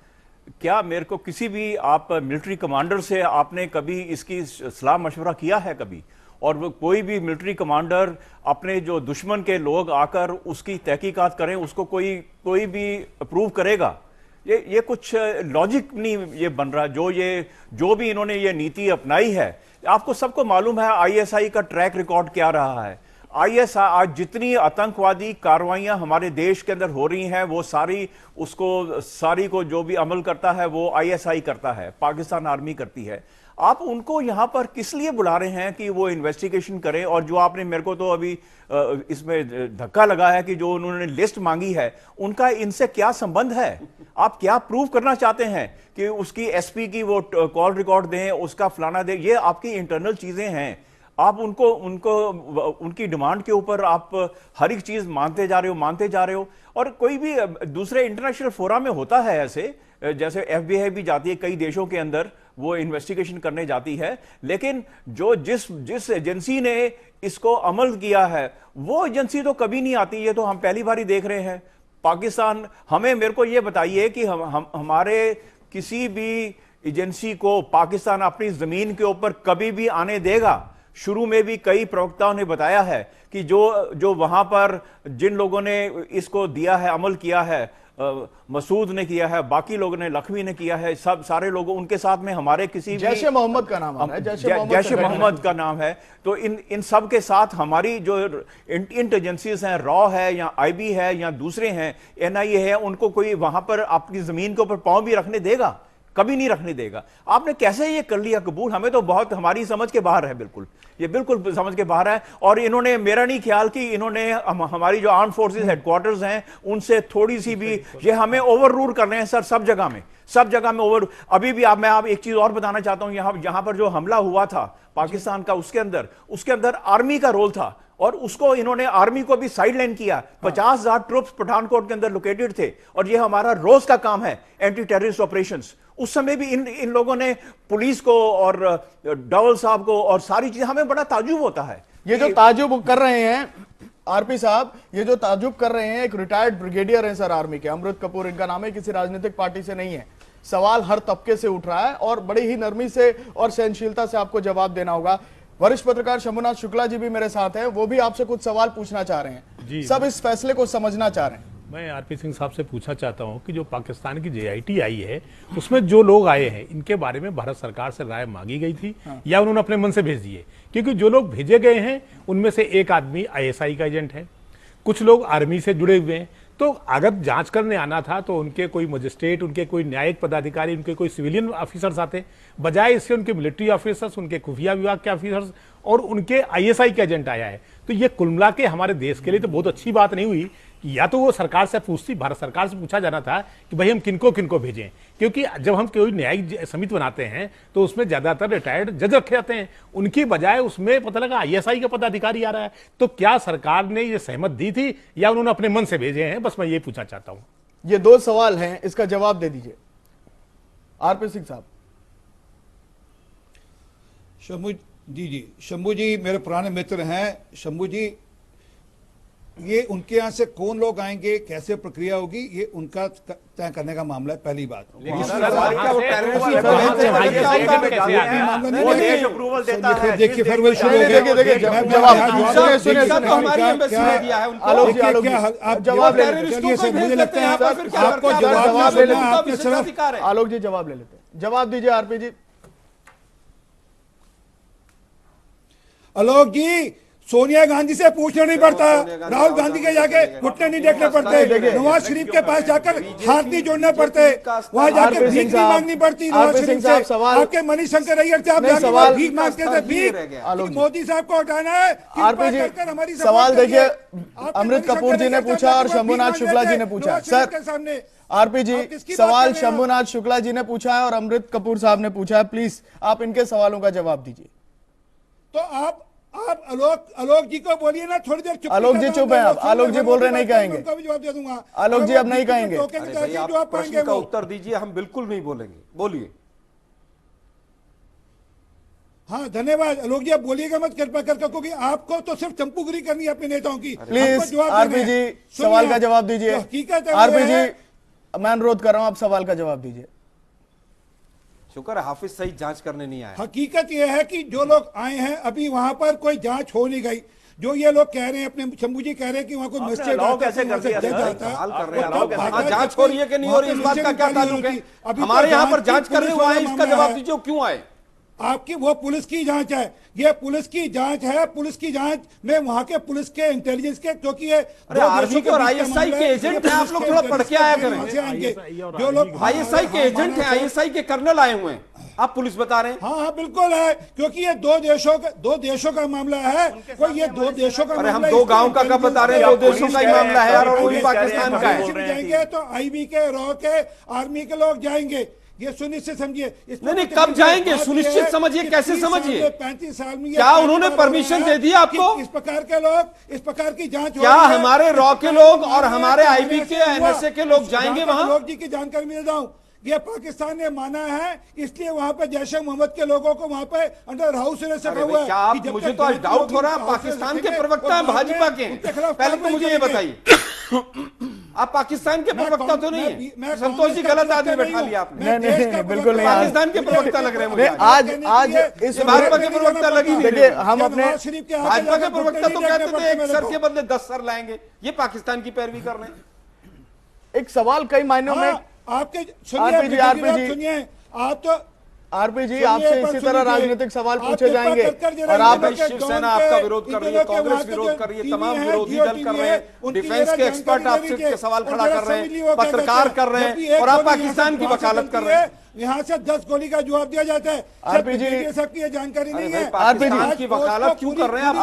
क्या मेरे को किसी भी आप मिलिट्री कमांडर से आपने कभी इसकी सलाह मशवरा किया है कभी? और वो कोई भी मिलिट्री कमांडर अपने जो दुश्मन के लोग आकर उसकी तहकीकात करें, उसको कोई भी अप्रूव करेगा? ये कुछ लॉजिक नहीं ये बन रहा। जो भी इन्होंने ये नीति अपनाई है, आपको सबको मालूम है आईएसआई का ट्रैक रिकॉर्ड क्या रहा है। आईएसआई आज जितनी आतंकवादी कार्रवाइयां हमारे देश के अंदर हो रही हैं, वो सारी को जो भी अमल करता है वो आईएसआई करता है, पाकिस्तान आर्मी करती है। आप उनको यहां पर किस लिए बुला रहे हैं कि वो इन्वेस्टिगेशन करें? और जो आपने मेरे को तो अभी इसमें धक्का लगा है कि जो उन्होंने लिस्ट मांगी है, उनका इनसे क्या संबंध है? आप क्या प्रूव करना चाहते हैं कि उसकी एसपी की वो कॉल रिकॉर्ड दें, उसका फलाना दें? ये आपकी इंटरनल चीजें हैं। आप उनकी डिमांड के ऊपर आप हर एक चीज मानते जा रहे हो। और कोई भी दूसरे इंटरनेशनल फोरम में होता है ऐसे, जैसे एफबीआई भी जाती है कई देशों के अंदर, वो इन्वेस्टिगेशन करने जाती है, लेकिन जिस एजेंसी ने इसको अमल किया है वो एजेंसी तो कभी नहीं आती। ये तो हम पहली बार ही देख रहे हैं। पाकिस्तान, मेरे को ये बताइए कि हमारे किसी भी एजेंसी को पाकिस्तान अपनी जमीन के ऊपर कभी भी आने देगा? शुरू में भी कई प्रवक्ताओं ने बताया है कि जो वहां पर जिन लोगों ने इसको दिया है, अमल किया है, मसूद ने किया है, बाकी लोगों ने, लखवी ने किया है, सारे लोगों उनके साथ में हमारे किसी जैश मोहम्मद का नाम है, जैश मोहम्मद का नाम है। तो इन सब के साथ हमारी जो इंट एजेंसीज हैं, रॉ है या आईबी है या दूसरे हैं, एनआईए है, उनको कोई वहां पर आपकी जमीन के ऊपर पांव भी रखने देगा? कभी नहीं रखने देगा। आपने कैसे ये कर लिया कबूल? हमें तो बहुत हमारी समझ के बाहर है, ये बिल्कुल समझ के बाहर है। और इन्होंने, मेरा नहीं ख्याल कि इन्होंने हमारी जो आर्म फोर्सेस हेडक्वार्टर्स हैं उनसे थोड़ी सी भी, ये हमें ओवर रूल कर रहे हैं सर, सब जगह में ओवर। अभी भी मैं आप एक चीज और बताना चाहता हूं, यहां पर जो हमला हुआ था पाकिस्तान का, उसके अंदर आर्मी का रोल था और उसको इन्होंने, आर्मी को भी साइडलाइन किया। 50,000 ट्रूप्स पठानकोट के अंदर लोकेटेड थे और ये हमारा रोज का काम है, एंटी टेररिस्ट ऑपरेशंस। उस समय भी इन लोगों ने पुलिस को और डवल साहब को और सारी चीजें, हमें बड़ा ताजुब होता है। ये जो ताजुब कर रहे हैं आरपी साहब, ये जो ताजुब कर रहे हैं, एक रिटायर्ड ब्रिगेडियर है सर आर्मी के, अमृत कपूर इनका नाम है, किसी राजनीतिक पार्टी से नहीं है। सवाल हर तबके से उठ रहा है और बड़ी ही नरमी से और सहनशीलता से आपको जवाब देना होगा। वरिष्ठ पत्रकार शंभुनाथ शुक्ला जी भी मेरे साथ हैं, वो भी आपसे कुछ सवाल पूछना चाह रहे हैं। सब इस फैसले को समझना चाह रहे हैं। मैं आरपी सिंह साहब से पूछना चाहता हूं कि जो पाकिस्तान की जेआईटी आई है उसमें जो लोग आए हैं इनके बारे में भारत सरकार से राय मांगी गई थी या उन्होंने अपने मन से भेज दिए? क्योंकि जो लोग भेजे गए हैं उनमें से एक आदमी आईएसआई का एजेंट है, कुछ लोग आर्मी से जुड़े हुए हैं। तो अगर जांच करने आना था तो उनके कोई मजिस्ट्रेट, उनके कोई न्यायिक पदाधिकारी, उनके कोई सिविलियन ऑफिसर्स आते, बजाय इससे उनके मिलिट्री ऑफिसर्स, उनके खुफिया विभाग के ऑफिसर्स और उनके आईएसआई के एजेंट आया है। तो ये कुल मिला के हमारे देश के लिए तो बहुत अच्छी बात नहीं हुई कि या तो वो सरकार से पूछती, भारत सरकार से पूछा जाना था कि भाई हम किनको किनको भेजें, क्योंकि जब हम कोई न्यायिक समिति बनाते हैं तो उसमें ज्यादातर रिटायर्ड जज रखे जाते हैं, उनकी बजाय उसमें पता लगा आईएसआई का पदाधिकारी आ रहा है। तो क्या सरकार ने ये सहमत दी थी या उन्होंने अपने मन से भेजे हैं? बस मैं ये पूछना चाहता हूं। ये दो सवाल हैं, इसका जवाब दे दीजिए आरपी सिंह साहब। शंभू जी मेरे पुराने मित्र हैं। शंभू जी, ये उनके यहाँ से कौन लोग आएंगे, कैसे प्रक्रिया होगी, ये उनका तय करने का मामला है। पहली बात, देखिए फिर वही शुरू हो गया। मुझे लगता है आपको जवाब ले लेते हैं। आलोक जी जवाब ले लेते हैं, जवाब दीजिए आरपी जी। आलोक जी, सोनिया गांधी से पूछना नहीं पड़ता, राहुल गांधी के जाके घुटने नहीं देखने पड़ते, नवाज शरीफ के पास जाकर हाथ नहीं जोड़ने पड़ते, वहां जाकर भीख नहीं मांगनी पड़ती नवाज शरीफ से। आपके मणिशंकर अय्यर से आप जाकर भीख मांगते थे, भीख मोदी साहब को हटाना है। आरपी जी सवाल देखिए, अमृत कपूर जी ने पूछा और शंभुनाथ शुक्ला जी ने पूछा। सर आरपी जी, सवाल शंभुनाथ शुक्ला जी ने पूछा है और अमृत कपूर साहब ने पूछा है, प्लीज आप इनके सवालों का जवाब दीजिए। तो आप आलोक जी को बोलिए ना, थोड़ी देर चुप। आलोक जी चुप है, आप आलोक जी बोल रहे नहीं कहेंगे, उनका भी जवाब दे दूंगा। आलोक जी अब नहीं कहेंगे। आप प्रश्न का उत्तर दीजिए, हम बिल्कुल नहीं बोलेंगे, बोलिए। हाँ धन्यवाद आलोक जी, आप बोलिएगा मत कृपया करके, क्योंकि आपको तो सिर्फ चंपूगिरी करनी है अपने नेताओं की। प्लीज आरपी जी सवाल का जवाब दीजिए। आरपी जी मैं अनुरोध कर रहा हूं, आप सवाल का जवाब दीजिए। शुक्र है हाफिज सही जांच करने नहीं आया। हकीकत यह है कि जो लोग आए हैं अभी वहां पर कोई जांच हो नहीं गई। जो ये लोग कह रहे हैं, अपने शंभू जी कह रहे हैं कि वहां कोई मस्जिद जांच हो रही है कि नहीं हो रही, इस बात का क्या ताल्लुक है? हमारे यहाँ पर जांच करने हुआ है, इसका जवाब दीजिए क्यों आए? आपकी वो पुलिस की जांच है, ये पुलिस की जांच है। पुलिस की जांच में वहां के पुलिस के इंटेलिजेंस के, क्योंकि ये आर्मी के और आईएसआई के एजेंट हैं, आप लोग थोड़ा पढ़ के आया करें। जो लोग आईएसआई के एजेंट हैं, आईएसआई के कर्नल आए हुए हैं, आप पुलिस बता रहे हैं। हाँ बिल्कुल है, क्योंकि ये दो देशों का मामला है। कोई ये दो देशों का, अरे हम दो गांव का कब बता रहे हैं? दो देशों का ही मामला है और वही पाकिस्तान का है। जाएंगे तो आईबी के, रॉ के, आर्मी के लोग जाएंगे, ये सुनिश्चित समझिए। नहीं कब जाएंगे सुनिश्चित समझिए, कैसे समझिए? 35 साल में क्या उन्होंने परमिशन दे दी आपको? इस प्रकार के लोग, इस प्रकार की जांच क्या हमारे रॉ के लोग और हमारे आईबी के, एनएसए के लोग जाएंगे वहां? लोग जी की जानकारी मिल रहा हूं, ये पाकिस्तान ने माना है, इसलिए वहां पे जैश ए मोहम्मद के लोगों को वहां पे अंडर हाउस अरेस्ट रखा हुआ है। मुझे तो आज डाउट हो रहा है, पाकिस्तान के प्रवक्ता हैं भाजपा के, पहले तो मुझे ये बताइए आप पाकिस्तान के प्रवक्ता तो नहीं है? संतोष जी गलत आदमी बैठा लिया आपने। नहीं बिल्कुल नहीं, पाकिस्तान के प्रवक्ता लग रहे हैं मुझे। आज इस भाजपा के प्रवक्ता लगी नहीं। देखिए हम अपने भाजपा के प्रवक्ता तो कहते थे एक सर के बदले 10 सर लाएंगे, ये पाकिस्तान की पैरवी कर रहे हैं। एक सवाल कई मायनों में आपके सुनिए, आप तो आरपी जी आपसे इसी तरह राजनीतिक सवाल पूछे जाएंगे और आप शिवसेना आपका विरोध कर रही है, कांग्रेस विरोध कर रही है, तमाम विरोधी दल कर रहे हैं, डिफेंस के एक्सपर्ट आपसे सवाल खड़ा कर रहे हैं, पत्रकार कर रहे हैं और आप पाकिस्तान की वकालत कर रहे हैं। यहाँ से 10 गोली का जवाब दिया जाता है। आरपी जी सबकी जानकारी नहीं है। आरपी जी की वकालत क्यों कर रहे हैं आप?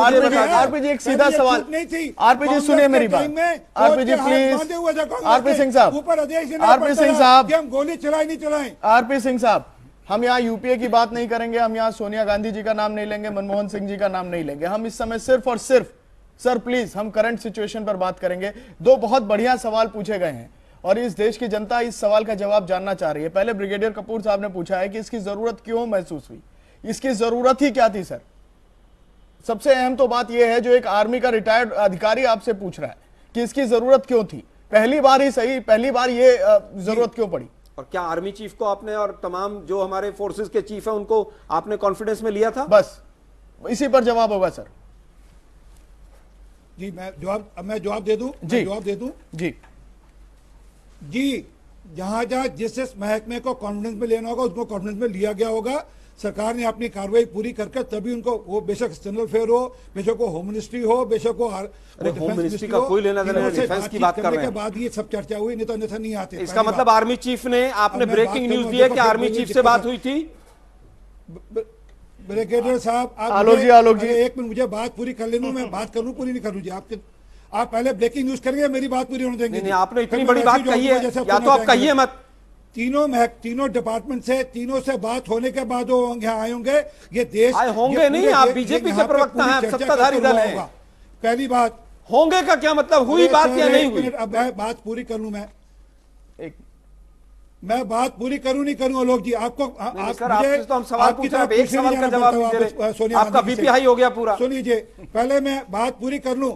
आरपी जी एक सीधा सवाल, आरपी जी सुनिए मेरी बात, आरपी जी प्लीज, आरपी सिंह साहब, ऊपर आदेश, आरपी सिंह साहब, हम गोली चलाए नहीं चलाएं। आरपी सिंह साहब, हम यहाँ यूपीए की बात नहीं करेंगे, हम यहाँ सोनिया गांधी जी का नाम नहीं लेंगे, मनमोहन सिंह जी का नाम नहीं लेंगे, हम इस समय सिर्फ और सिर्फ, सर प्लीज हम करंट सिचुएशन पर बात करेंगे। दो बहुत बढ़िया सवाल पूछे गए हैं और इस देश की जनता इस सवाल का जवाब जानना चाह रही है। पहले ब्रिगेडियर कपूर साहब ने पूछा है कि इसकी जरूरत क्यों महसूस हुई, इसकी जरूरत ही क्या थी सर? सबसे अहम तो बात यह है जो एक आर्मी का रिटायर्ड अधिकारी आपसे पूछ रहा है कि इसकी जरूरत क्यों थी। पहली बार ही सही, पहली बार ये जरूरत क्यों पड़ी? और क्या आर्मी चीफ को आपने और तमाम जो हमारे फोर्सेस के चीफ है उनको आपने कॉन्फिडेंस में लिया था? बस इसी पर जवाब होगा सर। जी मैं जवाब दे दूं? जी जवाब दे दूं? जी जी, जहां जहां जिस जिस महकमे को कॉन्फिडेंस में लेना होगा उसको कॉन्फिडेंस में लिया गया होगा। सरकार ने अपनी कार्रवाई पूरी करके तभी उनको, वो बेशक एक्सटर्नल अफेयर हो, बेशक वो होम मिनिस्ट्री हो, बेशक वो होम मिनिस्ट्री का कोई लेना देना नहीं, डिफेंस की बात कर रहे हैं। के बाद ये सब चर्चा हुई, नहीं तो अन्यथा नहीं आते। इसका मतलब आर्मी चीफ ने, आपने ब्रेकिंग न्यूज दी है कि आर्मी चीफ से बात हुई थी? ब्रिगेडियर साहब, आलोक जी एक मिनट मुझे बात पूरी कर लेने, मैं बात करूं, पूरी नहीं करूं जी। आप पहले ब्रेकिंग न्यूज करेंगे, मेरी बात पूरी होने देंगे। नहीं, आपने इतनी बड़ी बात कही है, या तो आप कहिए मत। तीनों डिपार्टमें से, तीनों से बात होने के बाद वो यहाँ आए होंगे। ये देश आए होंगे नहीं, आप बीजेपी के प्रवक्ता हैं, आप सत्ताधारी दल हैं। पहली बात, होंगे का क्या मतलब, हुई बात या नहीं हुई? अब मैं बात पूरी कर लूं, मैं बात पूरी करूं नहीं करूं आलोक जी? आपको सर, आपसे तो हम सवाल पूछ रहे हैं, एक सवाल का जवाब दीजिए। आपका बीपी हाई हो गया पूरा। सुनिए, पहले मैं बात पूरी कर लूं।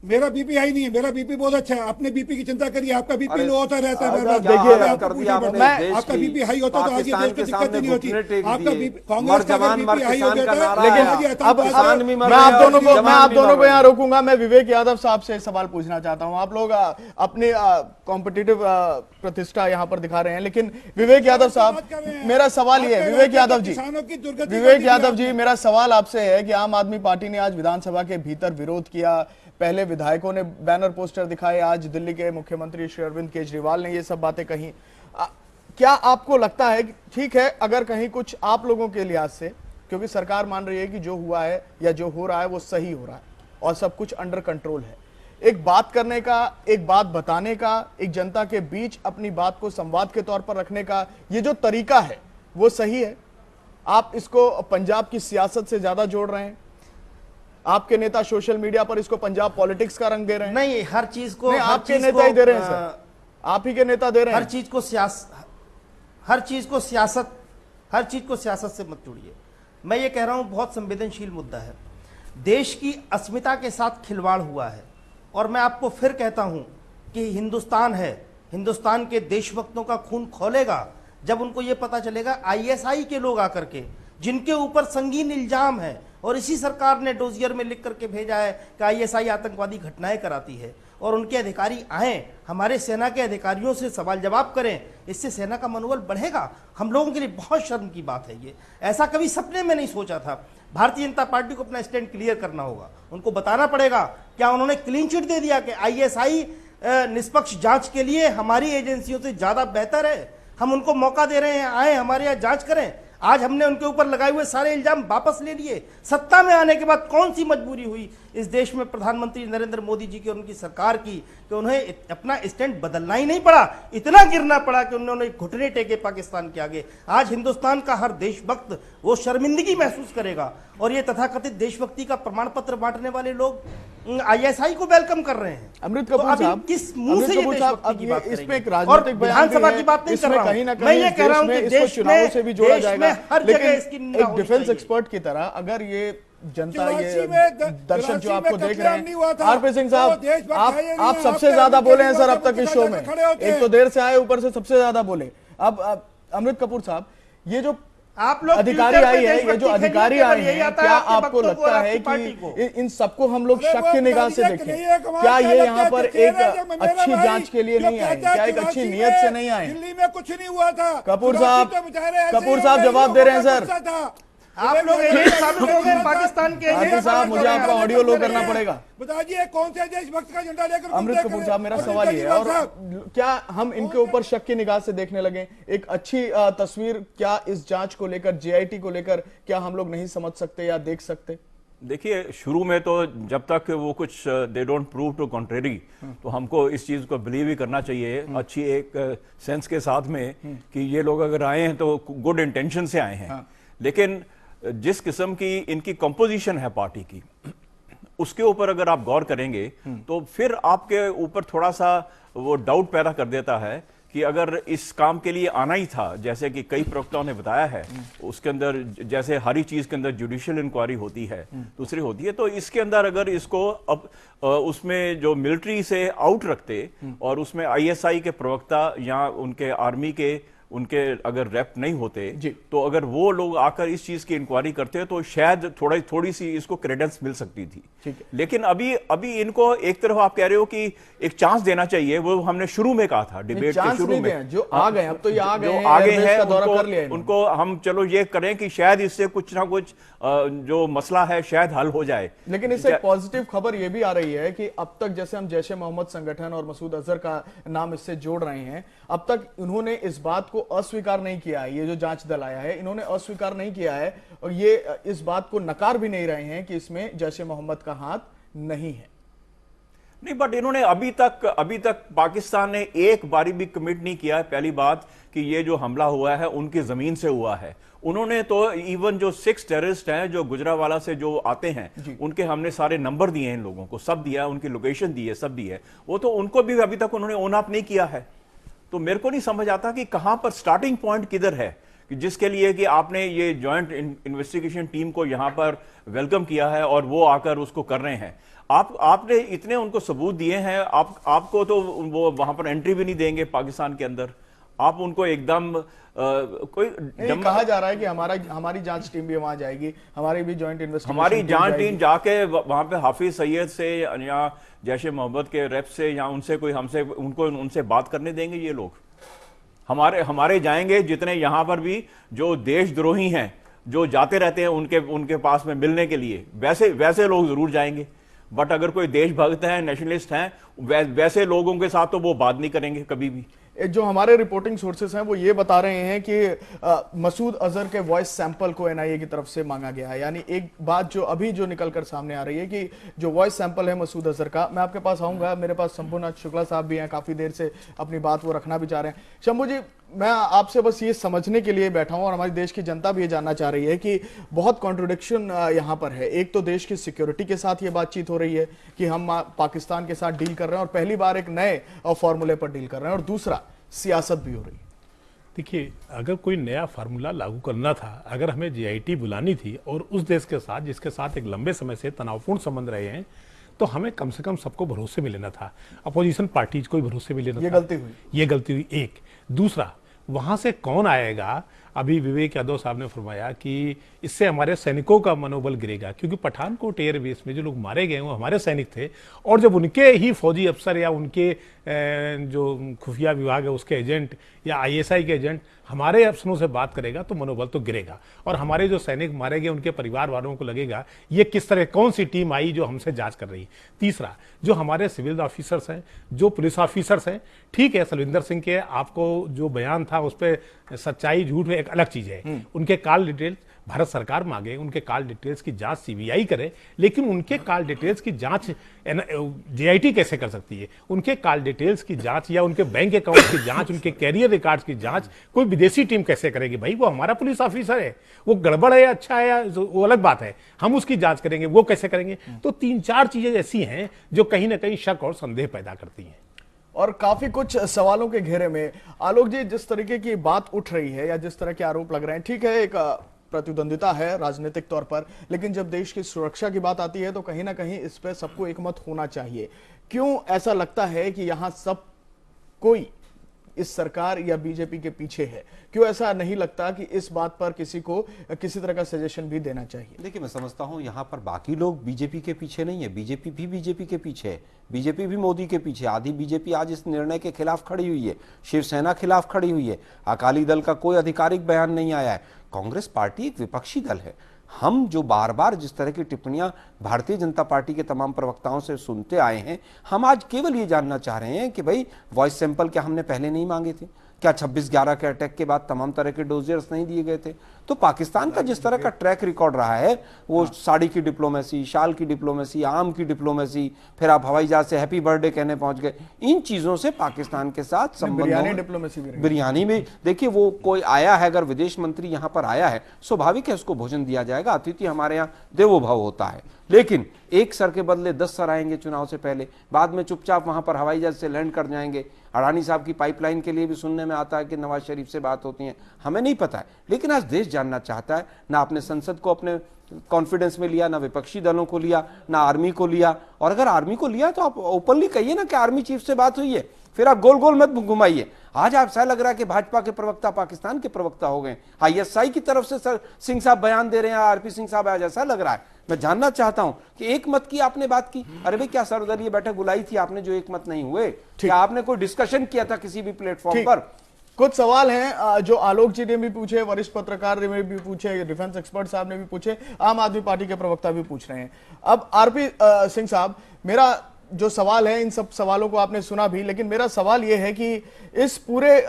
मेरा बीपी हाई नहीं है, मेरा बीपी बहुत अच्छा है। अपने बीपी की चिंता करिए, आपका बीपी लो होता रहता है। आपका बीपी हाई होता तो आज ये देश को दिक्कत नहीं होती। आपका बीपी, कांग्रेस का बीपी हाई हो जाता है। लेकिन अब मैं आप दोनों को यहाँ रोकूंगा। मैं विवेक यादव साहब से सवाल पूछना चाहता हूँ। आप लोग अपनी कॉम्पिटिटिव प्रतिष्ठा यहाँ पर दिखा रहे हैं, लेकिन विवेक यादव साहब, मेरा सवाल ये है, विवेक यादव जी, मेरा सवाल आपसे है कि आम आदमी पार्टी ने आज विधानसभा के भीतर विरोध किया, पहले विधायकों ने बैनर पोस्टर दिखाए, आज दिल्ली के मुख्यमंत्री श्री अरविंद केजरीवाल ने ये सब बातें कही। क्या आपको लगता है कि ठीक है, अगर कहीं कुछ आप लोगों के लिहाज से, क्योंकि सरकार मान रही है कि जो हुआ है या जो हो रहा है वो सही हो रहा है और सब कुछ अंडर कंट्रोल है, एक बात करने का, एक बात बताने का, एक जनता के बीच अपनी बात को संवाद के तौर पर रखने का ये जो तरीका है वो सही है? आप इसको पंजाब की सियासत से ज्यादा जोड़ रहे हैं? आपके नेता सोशल मीडिया पर इसको पंजाब पॉलिटिक्स का रंग दे रहे हैं? नहीं, हर चीज को आपके नेता ही दे रहे हैं सर, आप ही के नेता दे रहे हैं। हर चीज को सियासत से मत जोड़िए। मैं ये कह रहा हूं, बहुत संवेदनशील मुद्दा है, देश की अस्मिता के साथ खिलवाड़ हुआ है। और मैं आपको फिर कहता हूं कि हिंदुस्तान है, हिंदुस्तान के देशभक्तों का खून खौलेगा जब उनको ये पता चलेगा आईएसआई के लोग आकर के, जिनके ऊपर संगीन इल्जाम है, और इसी सरकार ने डोजियर में लिख करके भेजा है कि आईएसआई आतंकवादी घटनाएं कराती है, और उनके अधिकारी आए, हमारे सेना के अधिकारियों से सवाल जवाब करें, इससे सेना का मनोबल बढ़ेगा। हम लोगों के लिए बहुत शर्म की बात है ये, ऐसा कभी सपने में नहीं सोचा था। भारतीय जनता पार्टी को अपना स्टैंड क्लियर करना होगा, उनको बताना पड़ेगा क्या उन्होंने क्लीन चिट दे दिया कि आईएसआई निष्पक्ष जांच के लिए हमारी एजेंसियों से ज्यादा बेहतर है, हम उनको मौका दे रहे हैं, आए हमारे यहाँ जांच करें। आज हमने उनके ऊपर लगाए हुए सारे इल्जाम वापस ले लिए। सत्ता में आने के बाद कौन सी मजबूरी हुई इस देश में प्रधानमंत्री नरेंद्र मोदी जी की और उनकी सरकार की कि उन्हें अपना स्टैंड बदलना ही नहीं पड़ा, इतना गिरना पड़ा कि उन्होंने घुटने टेके पाकिस्तान के आगे। आज हिंदुस्तान का हर देशभक्त वो शर्मिंदगी महसूस करेगा, और ये तथाकथित देशभक्ति का प्रमाण पत्र बांटने वाले लोग आईएसआई को वेलकम कर रहे हैं। अमृत कपूर साहब, किस मुंह से ये देशभक्ति की बात इसमें एक करेंगे? राजनीतिक बयान विधानसभा की बात नहीं कर रहा हूं, मैं ये कह रहा हूं कि देश चुनावों से भी जोड़ा जाएगा, हर जगह इसकी लेकिन एक डिफेंस एक्सपर्ट की तरह अगर ये जनता, ये दर्शक जो आपको देख रहे हैं, आरपी सिंह साहब, आप सबसे ज्यादा बोले हैं सर अब तक इस शो में, एक तो देर से आए, ऊपर से सबसे ज्यादा बोले। अब अमृत कपूर साहब, ये जो आप लोग अधिकारी आई है, ये जो अधिकारी आए हैं, क्या आपको लगता है कि इन सबको हम लोग शक की निगाह से देखें? क्या ये यहाँ पर एक अच्छी जांच के लिए नहीं आए? क्या एक अच्छी नीयत से नहीं आए? दिल्ली में कुछ नहीं हुआ था। कपूर साहब जवाब दे रहे हैं सर। आप लोग पाकिस्तान के साहब, मुझे आपका ऑडियो लो करना पड़ेगा। बताइए कौन से देशभक्त का झंडा लेकर? अमृत कपूर साहब, मेरा सवाल ये है, और क्या हम इनके ऊपर शक की निगाह से देखने लगे? एक अच्छी तस्वीर क्या इस जांच को लेकर, जेआईटी को लेकर, क्या हम लोग नहीं समझ सकते या देख सकते? देखिए, शुरू में तो जब तक वो कुछ they don't prove to contrary, तो हमको इस चीज को बिलीव ही करना चाहिए अच्छी एक सेंस के साथ में कि ये लोग अगर आए हैं तो गुड इंटेंशन से आए हैं। लेकिन जिस किस्म की इनकी कंपोजिशन है पार्टी की, उसके ऊपर अगर आप गौर करेंगे तो फिर आपके ऊपर थोड़ा सा वो डाउट पैदा कर देता है कि अगर इस काम के लिए आना ही था, जैसे कि कई प्रवक्ताओं ने बताया है, उसके अंदर जैसे हर ही चीज के अंदर जुडिशियल इंक्वायरी होती है, दूसरी होती है, तो इसके अंदर अगर इसको अब उसमें जो मिलिट्री से आउट रखते और उसमें आईएसआई के प्रवक्ता या उनके आर्मी के उनके अगर रेप नहीं होते तो अगर वो लोग आकर इस चीज की इंक्वायरी करते तो शायद थोड़ी सी इसको क्रेडेंस मिल सकती थी। लेकिन अभी इनको एक तरफ आप कह रहे हो कि एक चांस देना चाहिए, वो हमने शुरू में कहा था डिबेट के शुरू में, जो आ गए अब तो ये आ गए हैं उनको हम चलो ये करें कि शायद इससे कुछ ना कुछ जो मसला है शायद हल हो जाए। लेकिन इससे पॉजिटिव खबर ये भी आ रही है कि अब तक जैसे हम जैश ए मोहम्मद संगठन और मसूद अजहर का नाम इससे जोड़ रहे हैं, अब तक इन्होंने इस बात को अस्वीकार नहीं किया है। ये जो जांच दल आया है इन्होंने अस्वीकार नहीं किया है और ये इस बात को नकार भी नहीं रहे हैं कि इसमें जैश ए मोहम्मद का हाथ नहीं है। नहीं, बट इन्होंने अभी तक पाकिस्तान ने एक बारी भी कमिट नहीं किया है। पहली बात कि ये जो हमला हुआ है उनकी जमीन से हुआ है। उन्होंने तो इवन जो 6 टेररिस्ट हैं जो गुजरावाला से जो आते हैं उनके हमने सारे नंबर दिए हैं, इन लोगों को सब दिया, उनकी लोकेशन दी है, सब दी है, वो तो उनको भी अभी तक उन्होंने ओन अप नहीं किया है। तो मेरे को नहीं समझ आता कि कहां पर स्टार्टिंग पॉइंट किधर है कि जिसके लिए कि आपने ये जॉइंट इन्वेस्टिगेशन टीम को यहां पर वेलकम किया है और वो आकर उसको कर रहे हैं। आपने इतने उनको सबूत दिए हैं, आपको तो वो वहां पर एंट्री भी नहीं देंगे पाकिस्तान के अंदर। आप उनको एकदम कहा जा रहा है कि हमारी जांच टीम भी वहां जाएगी, हमारी भी जॉइंट इन्वेस्टिगेशन हमारी जांच टीम जाके वहां पे हाफिज सैयद से या जैश ए मोहम्मद के रेप से या उनसे कोई उनसे बात करने देंगे ये लोग? हमारे जाएंगे जितने यहां पर भी जो देशद्रोही हैं जो जाते रहते हैं उनके पास में मिलने के लिए, वैसे लोग जरूर जाएंगे। बट अगर कोई देशभक्त है, नेशनलिस्ट हैं, वैसे लोगों के साथ तो वो बात नहीं करेंगे कभी भी। जो हमारे रिपोर्टिंग सोर्सेस हैं वो ये बता रहे हैं कि मसूद अजहर के वॉइस सैंपल को एनआईए की तरफ से मांगा गया है। यानी एक बात जो अभी जो निकलकर सामने आ रही है कि जो वॉइस सैंपल है मसूद अजहर का, मैं आपके पास आऊंगा, मेरे पास शंभुनाथ शुक्ला साहब भी हैं, काफी देर से अपनी बात वो रखना भी चाह रहे हैं। शंभू जी, मैं आपसे बस ये समझने के लिए बैठा हूं और हमारी देश की जनता भी ये जानना चाह रही है कि बहुत कॉन्ट्रोडिक्शन यहाँ पर है। एक तो देश की सिक्योरिटी के साथ ये बातचीत हो रही है कि हम पाकिस्तान के साथ डील कर रहे हैं और पहली बार एक नए फॉर्मूले पर डील कर रहे हैं, और दूसरा सियासत भी हो रही है। देखिए, अगर कोई नया फार्मूला लागू करना था, अगर हमें जीआईटी बुलानी थी और उस देश के साथ जिसके साथ एक लंबे समय से तनावपूर्ण संबंध रहे हैं, तो हमें कम से कम सबको भरोसे में लेना था। अपोजिशन पार्टीज को भी भरोसे में लेना था। ये गलती हुई एक। दूसरा, वहां से कौन आएगा? अभी विवेक यादव साहब ने फरमाया कि इससे हमारे सैनिकों का मनोबल गिरेगा, क्योंकि पठानकोट एयरबेस में जो लोग मारे गए वो हमारे सैनिक थे, और जब उनके ही फौजी अफसर या उनके जो खुफिया विभाग है उसके एजेंट या आईएसआई के एजेंट हमारे अफसरों से बात करेगा तो मनोबल तो गिरेगा, और हमारे जो सैनिक मारे गए उनके परिवार वालों को लगेगा ये किस तरह कौन सी टीम आई जो हमसे जांच कर रही है। तीसरा, जो हमारे सिविल ऑफिसर्स हैं, जो पुलिस ऑफिसर्स हैं, ठीक है सलविंदर सिंह के आपको जो बयान था उस पर सच्चाई झूठ एक अलग चीज है, उनके कॉल डिटेल भारत सरकार मांगे, उनके कॉल डिटेल्स की जांच सीबीआई करे, लेकिन उनके कॉल डिटेल्स की जांच जेआईटी कैसे कर सकती है? उनके कॉल डिटेल्स की जांच या उनके बैंक अकाउंट की जांच, उनके कैरियर रिकॉर्ड्स की जांच कोई विदेशी टीम कैसे करेगी? भाई वो हमारा पुलिस ऑफिसर है, वो गड़बड़ है अच्छा है वो अलग बात है, हम उसकी जांच करेंगे, वो कैसे करेंगे? तो 3-4 चीजें ऐसी हैं जो कहीं ना कहीं शक और संदेह पैदा करती हैं और काफी कुछ सवालों के घेरे में। आलोक जी, जिस तरीके की बात उठ रही है या जिस तरह के आरोप लग रहे हैं, ठीक है एक प्रतिद्वंदिता है राजनीतिक तौर पर, लेकिन जब देश की सुरक्षा की बात आती है तो कहीं ना कहीं इस पे सबको एकमत होना चाहिए। क्यों ऐसा लगता है कि यहां सब कोई इस सरकार या बीजेपी के पीछे है? क्यों ऐसा नहीं लगता कि इस बात पर किसी को किसी तरह का सजेशन भी देना चाहिए? देखिए, मैं समझता हूं यहाँ पर बाकी लोग बीजेपी के पीछे नहीं है, बीजेपी भी बीजेपी के पीछे है, बीजेपी भी मोदी के पीछे। आधी बीजेपी आज इस निर्णय के खिलाफ खड़ी हुई है, शिवसेना खिलाफ खड़ी हुई है, अकाली दल का कोई आधिकारिक बयान नहीं आया है। कांग्रेस पार्टी एक विपक्षी दल है। हम जो बार बार जिस तरह की टिप्पणियां भारतीय जनता पार्टी के तमाम प्रवक्ताओं से सुनते आए हैं, हम आज केवल ये जानना चाह रहे हैं कि भाई वॉइस सैंपल क्या हमने पहले नहीं मांगे थे? क्या 26/11 के अटैक के बाद तमाम तरह के डोजियर्स नहीं दिए गए थे? तो पाकिस्तान का जिस तरह का ट्रैक रिकॉर्ड रहा है, वो साड़ी की डिप्लोमेसी, शाल की डिप्लोमेसी, आम की डिप्लोमेसी, फिर आप हवाई जहाज से हैप्पी बर्थडे कहने पहुंच गए, इन चीजों से पाकिस्तान के साथ संबंध। बिरयानी में देखिए, वो कोई आया है, अगर विदेश मंत्री यहाँ पर आया है, स्वाभाविक है उसको भोजन दिया जाएगा, अतिथि हमारे यहाँ देवो भव होता है। लेकिन एक सर के बदले 10 सर आएंगे चुनाव से पहले, बाद में चुपचाप वहां पर हवाई जहाज से लैंड कर जाएंगे। अडानी साहब की पाइपलाइन के लिए भी सुनने में आता है कि नवाज शरीफ से बात होती है, हमें नहीं पता है। लेकिन आज देश जानना चाहता है, ना अपने संसद को अपने कॉन्फिडेंस में लिया, ना विपक्षी दलों को लिया, ना आर्मी को लिया। और अगर आर्मी को लिया तो आप ओपनली कहिए ना कि आर्मी चीफ से बात हुई है, फिर आप गोल गोल मत घुमाइए। आज आप ऐसा लग रहा है कि भाजपा के प्रवक्ता पाकिस्तान के प्रवक्ता हो गए, आईएसआई की तरफ से सर सिंह साहब बयान दे रहे हैं, आरपी सिंह साहब, आज ऐसा लग रहा है। मैं जानना चाहता हूं कि एक मत की आपने बात की, अरे भाई क्या सर्वदलीय बैठक बुलाई थी आपने जो एक मत नहीं हुए? क्या आपने कोई डिस्कशन किया था किसी भी प्लेटफॉर्म पर? कुछ सवाल हैं जो आलोक जी ने भी पूछे, वरिष्ठ पत्रकार ने भी पूछे, डिफेंस एक्सपर्ट साहब ने भी पूछे, आम आदमी पार्टी के प्रवक्ता भी पूछ रहे हैं। अब आरपी सिंह साहब, मेरा जो सवाल है, इन सब सवालों को आपने सुना भी, लेकिन मेरा सवाल यह है कि इस पूरे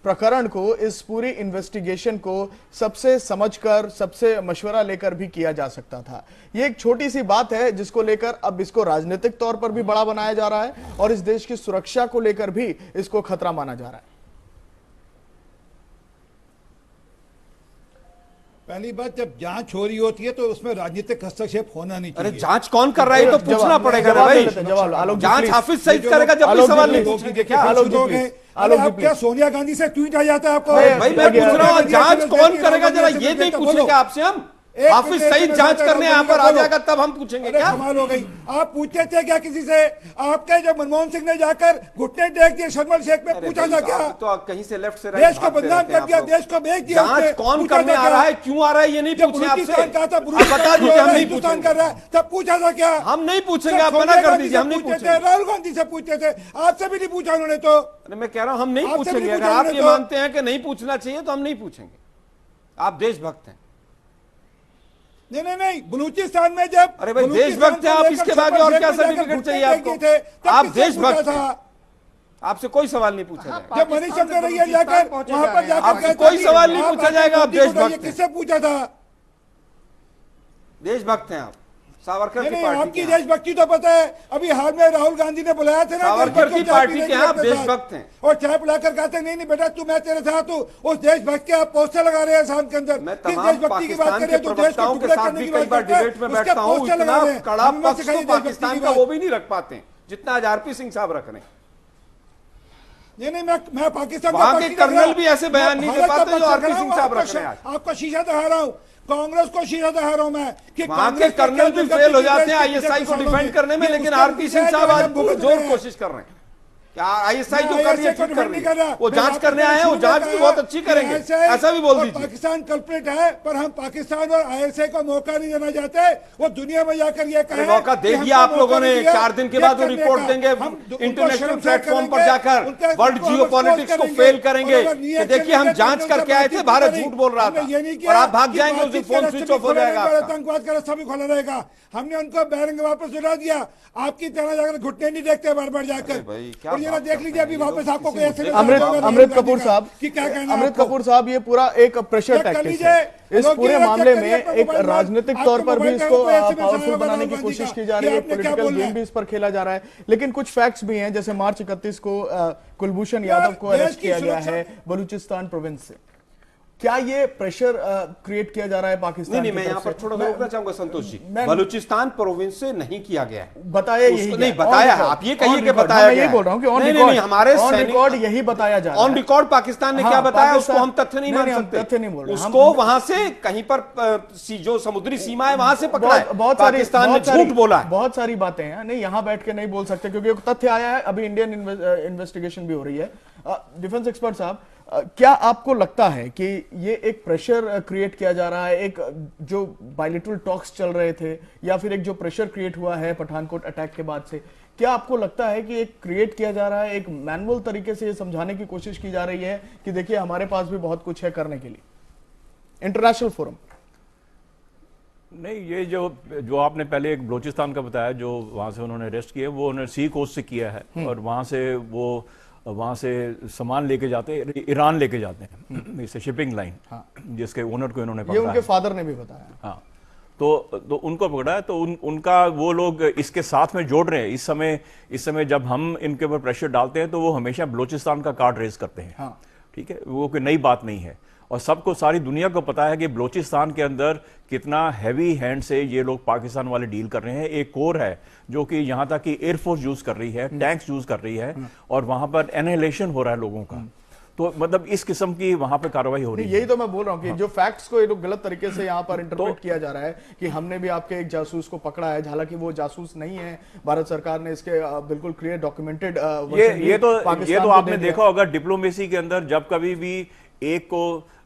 प्रकरण को, इस पूरी इन्वेस्टिगेशन को सबसे समझकर, सबसे मशवरा लेकर भी किया जा सकता था। ये एक छोटी सी बात है जिसको लेकर अब इसको राजनीतिक तौर पर भी बड़ा बनाया जा रहा है और इस देश की सुरक्षा को लेकर भी इसको खतरा माना जा रहा है। पहली बात, जब जांच हो रही होती है तो उसमें राजनीतिक हस्तक्षेप होना नहीं चाहिए। अरे जांच कौन कर रहा है तो पूछना पड़ेगा ना भाई। जांच हाफिज सईद करेगा जब भी सवाल नहीं पूछेंगे क्या? आप क्या सोनिया गांधी से ट्वीट आ जाता है आपको? भाई मैं पूछ रहा हूँ जांच कौन करेगा, जरा ये नहीं पूछेंगे आपसे हम? हाफिज सईद जांच करने यहाँ पर आ जाएगा तब हम पूछेंगे क्या? कमाल हो गई। आप पूछते थे क्या किसी से? आपके जब मनमोहन सिंह ने जाकर घुटने टेक दिए शर्मल शेख में, पूछा था क्या? तो कहीं से लेफ्ट से देश को बदनाम कर दिया, देश को बेच दिया। जांच कौन करने आ रहा है, क्यों आ रहा है, ये नहीं पूछे आपसे। बता दीजिए, हम नहीं पूछेंगे। कर रहा है तब पूछा था क्या? हम नहीं पूछेंगे, आप मना कर दीजिए, हम नहीं पूछेंगे। राहुल गांधी से पूछते थे, आपसे भी नहीं पूछा उन्होंने। तो मैं कह रहा हूं हम नहीं पूछेंगे। अगर आप ये मानते हैं कि नहीं पूछना चाहिए तो हम नहीं पूछेंगे। आप देशभक्त हैं। नहीं, बलूचिस्तान में जब, अरे भाई देशभक्त है आप, इसके बाद और क्या सर्टिफिकेट चाहिए आपको? आप देशभक्त हैं, आपसे कोई सवाल नहीं पूछा जाएगा। जब मनीषशंकर अय्यर जाकर वहां पर जाकर आपसे कोई सवाल नहीं पूछा जाएगा। आप देशभक्त हैं। किससे पूछा था? देशभक्त हैं आप, सावरकर की नहीं, पार्टी आपकी देशभक्ति तो पता है। अभी हाल में राहुल गांधी ने बुलाया था ना, सावरकर की पार्टी के आप देशभक्त हैं और चाय पिलाकर कहते नहीं बेटा तू, मैं तेरे साथ हूँ। उस देशभक्त के आप पोस्टर लगा रहे हैं शाम के अंदर। मैं तमाम पाकिस्तान के प्रवक्ताओं के साथ भी कई बार डिबेट में बैठता हूँ, इतना कड़ा पक्ष तो पाकिस्तान का वो भी नहीं रख पाते जितना आज आरपी सिंह साहब रख रहे हैं। नहीं, मैं पाकिस्तान वहां के कर्नल भी ऐसे बयान नहीं दे पाते जो आरपी सिंह साहब रख रहे हैं। आपका शीशा दिखा रहा हूँ, कांग्रेस को शीशा दिखा रहा हूं मैं कि वहां के कर्नल भी फेल हो जाते हैं आईएसआई को डिफेंड करने में, लेकिन आरपी सिंह साहब आज जोर कोशिश कर रहे हैं। क्या आईएसआई जो कर रही है ठीक कर रही है? वो जांच करने आए हैं, वो जांच भी बहुत अच्छी करेंगे, ऐसा भी बोल दीजिए। पाकिस्तान कल्प्रिट है, पर हम पाकिस्तान और आईएसआई को मौका नहीं देना चाहते। वो दुनिया में जाकर ये कहे मौका दे दिया आप लोगों ने। 4 दिन के बाद वो रिपोर्ट देंगे, इंटरनेशनल प्लेटफॉर्म पर जाकर वर्ल्ड जियोपॉलिटिक्स को फेल करेंगे कि देखिए हम जांच करके आए थे, भारत झूठ बोल रहा था और आप भाग जाएंगे, उस दिन फोन स्विच ऑफ हो जाएगा, आतंकवाद का रास्ता भी खुला रहेगा। हमने उनको बैरंग वापस उड़ा दिया। आपकी तरह जाकर घुटने नहीं देखते बार बार जाकर। और ये देख लीजिए अभी वापस आपको अमृत कपूर साहब, अमृत कपूर साहब, ये पूरा एक प्रेशर टैक्टिक्स है। इस पूरे मामले में एक राजनीतिक तौर पर भी इसको पावरफुल बनाने की कोशिश की जा रही है, पॉलिटिकल गेम भी इस पर खेला जा रहा है। लेकिन कुछ फैक्ट्स भी हैं, जैसे मार्च 31 को कुलभूषण यादव को अरेस्ट किया गया है बलूचिस्तान प्रोविंस से। क्या ये प्रेशर क्रिएट किया जा रहा है पाकिस्तान? नहीं, मैं यहाँ पर थोड़ा रोकना चाहूंगा संतोष जी। बलूचिस्तान प्रोविंस से नहीं किया गया है, बताया यही नहीं बताया है। आप ये कहिए कि बताया गया, मैं बोल रहा हूँ कि ऑन रिकॉर्ड यही बताया जा रहा है। ऑन रिकॉर्ड पाकिस्तान ने क्या बताया उसको हम तथ्य नहीं मान सकते। तथ्य नहीं बोल रहे, उसको वहां से कहीं पर जो समुद्री सीमा है वहां से पकड़ा है, पाकिस्तान ने झूठ बोला है। बहुत सारी बातें हैं, नहीं यहाँ बैठ के नहीं बोल सकते क्योंकि तथ्य आया है। अभी इंडियन इन्वेस्टिगेशन भी हो रही है। डिफेंस एक्सपर्ट साहब, क्या आपको लगता है कि ये एक प्रेशर क्रिएट किया जा रहा है, एक जो बायलैटरल टॉक्स चल रहे थे या फिर एक जो प्रेशर क्रिएट हुआ है पठानकोट अटैक के बाद से, क्या आपको लगता है कि एक क्रिएट किया जा रहा है, एक मैनुअल तरीके से ये समझाने की कोशिश की जा रही है कि देखिए हमारे पास भी बहुत कुछ है करने के लिए, इंटरनेशनल फोरम? नहीं, ये जो आपने पहले एक बलूचिस्तान का बताया, जो वहां से उन्होंने अरेस्ट किया, वो उन्होंने सी कोस्ट से किया है और वहां से सामान लेके जाते हैं, ईरान लेके जाते हैं, इससे शिपिंग लाइन, जिसके ओनर को इन्होंने पकड़ा, ये उनके फादर ने भी बताया। हाँ, तो उनको पकड़ा है, तो उनका वो लोग इसके साथ में जोड़ रहे हैं। इस समय जब हम इनके ऊपर प्रेशर डालते हैं तो वो हमेशा बलूचिस्तान का कार्ड रेज करते हैं। हाँ। ठीक है, वो कोई नई बात नहीं है और सबको, सारी दुनिया को पता है कि बलूचिस्तान के अंदर कितना हैवी हैंड से ये लोग पाकिस्तान वाले डील कर रहे हैं। एक कोर है जो कि यहां तक कि एयरफोर्स यूज कर रही है, टैंक्स यूज कर रही है और वहां पर एनहिलेशन हो रहा है लोगों का। तो मतलब इस किस्म की वहां पे कार्रवाई हो रही है। यही तो मैं बोल रहा हूँ कि जो फैक्ट्स को ये लोग गलत तरीके से यहाँ पर इंटरप्रेट किया जा रहा है कि हमने भी आपके एक जासूस को पकड़ा है, हालांकि वो जासूस नहीं है। भारत सरकार ने इसके बिल्कुल क्लियर डॉक्यूमेंटेड ये तो आपने देखा होगा डिप्लोमेसी के अंदर, जब कभी भी एक को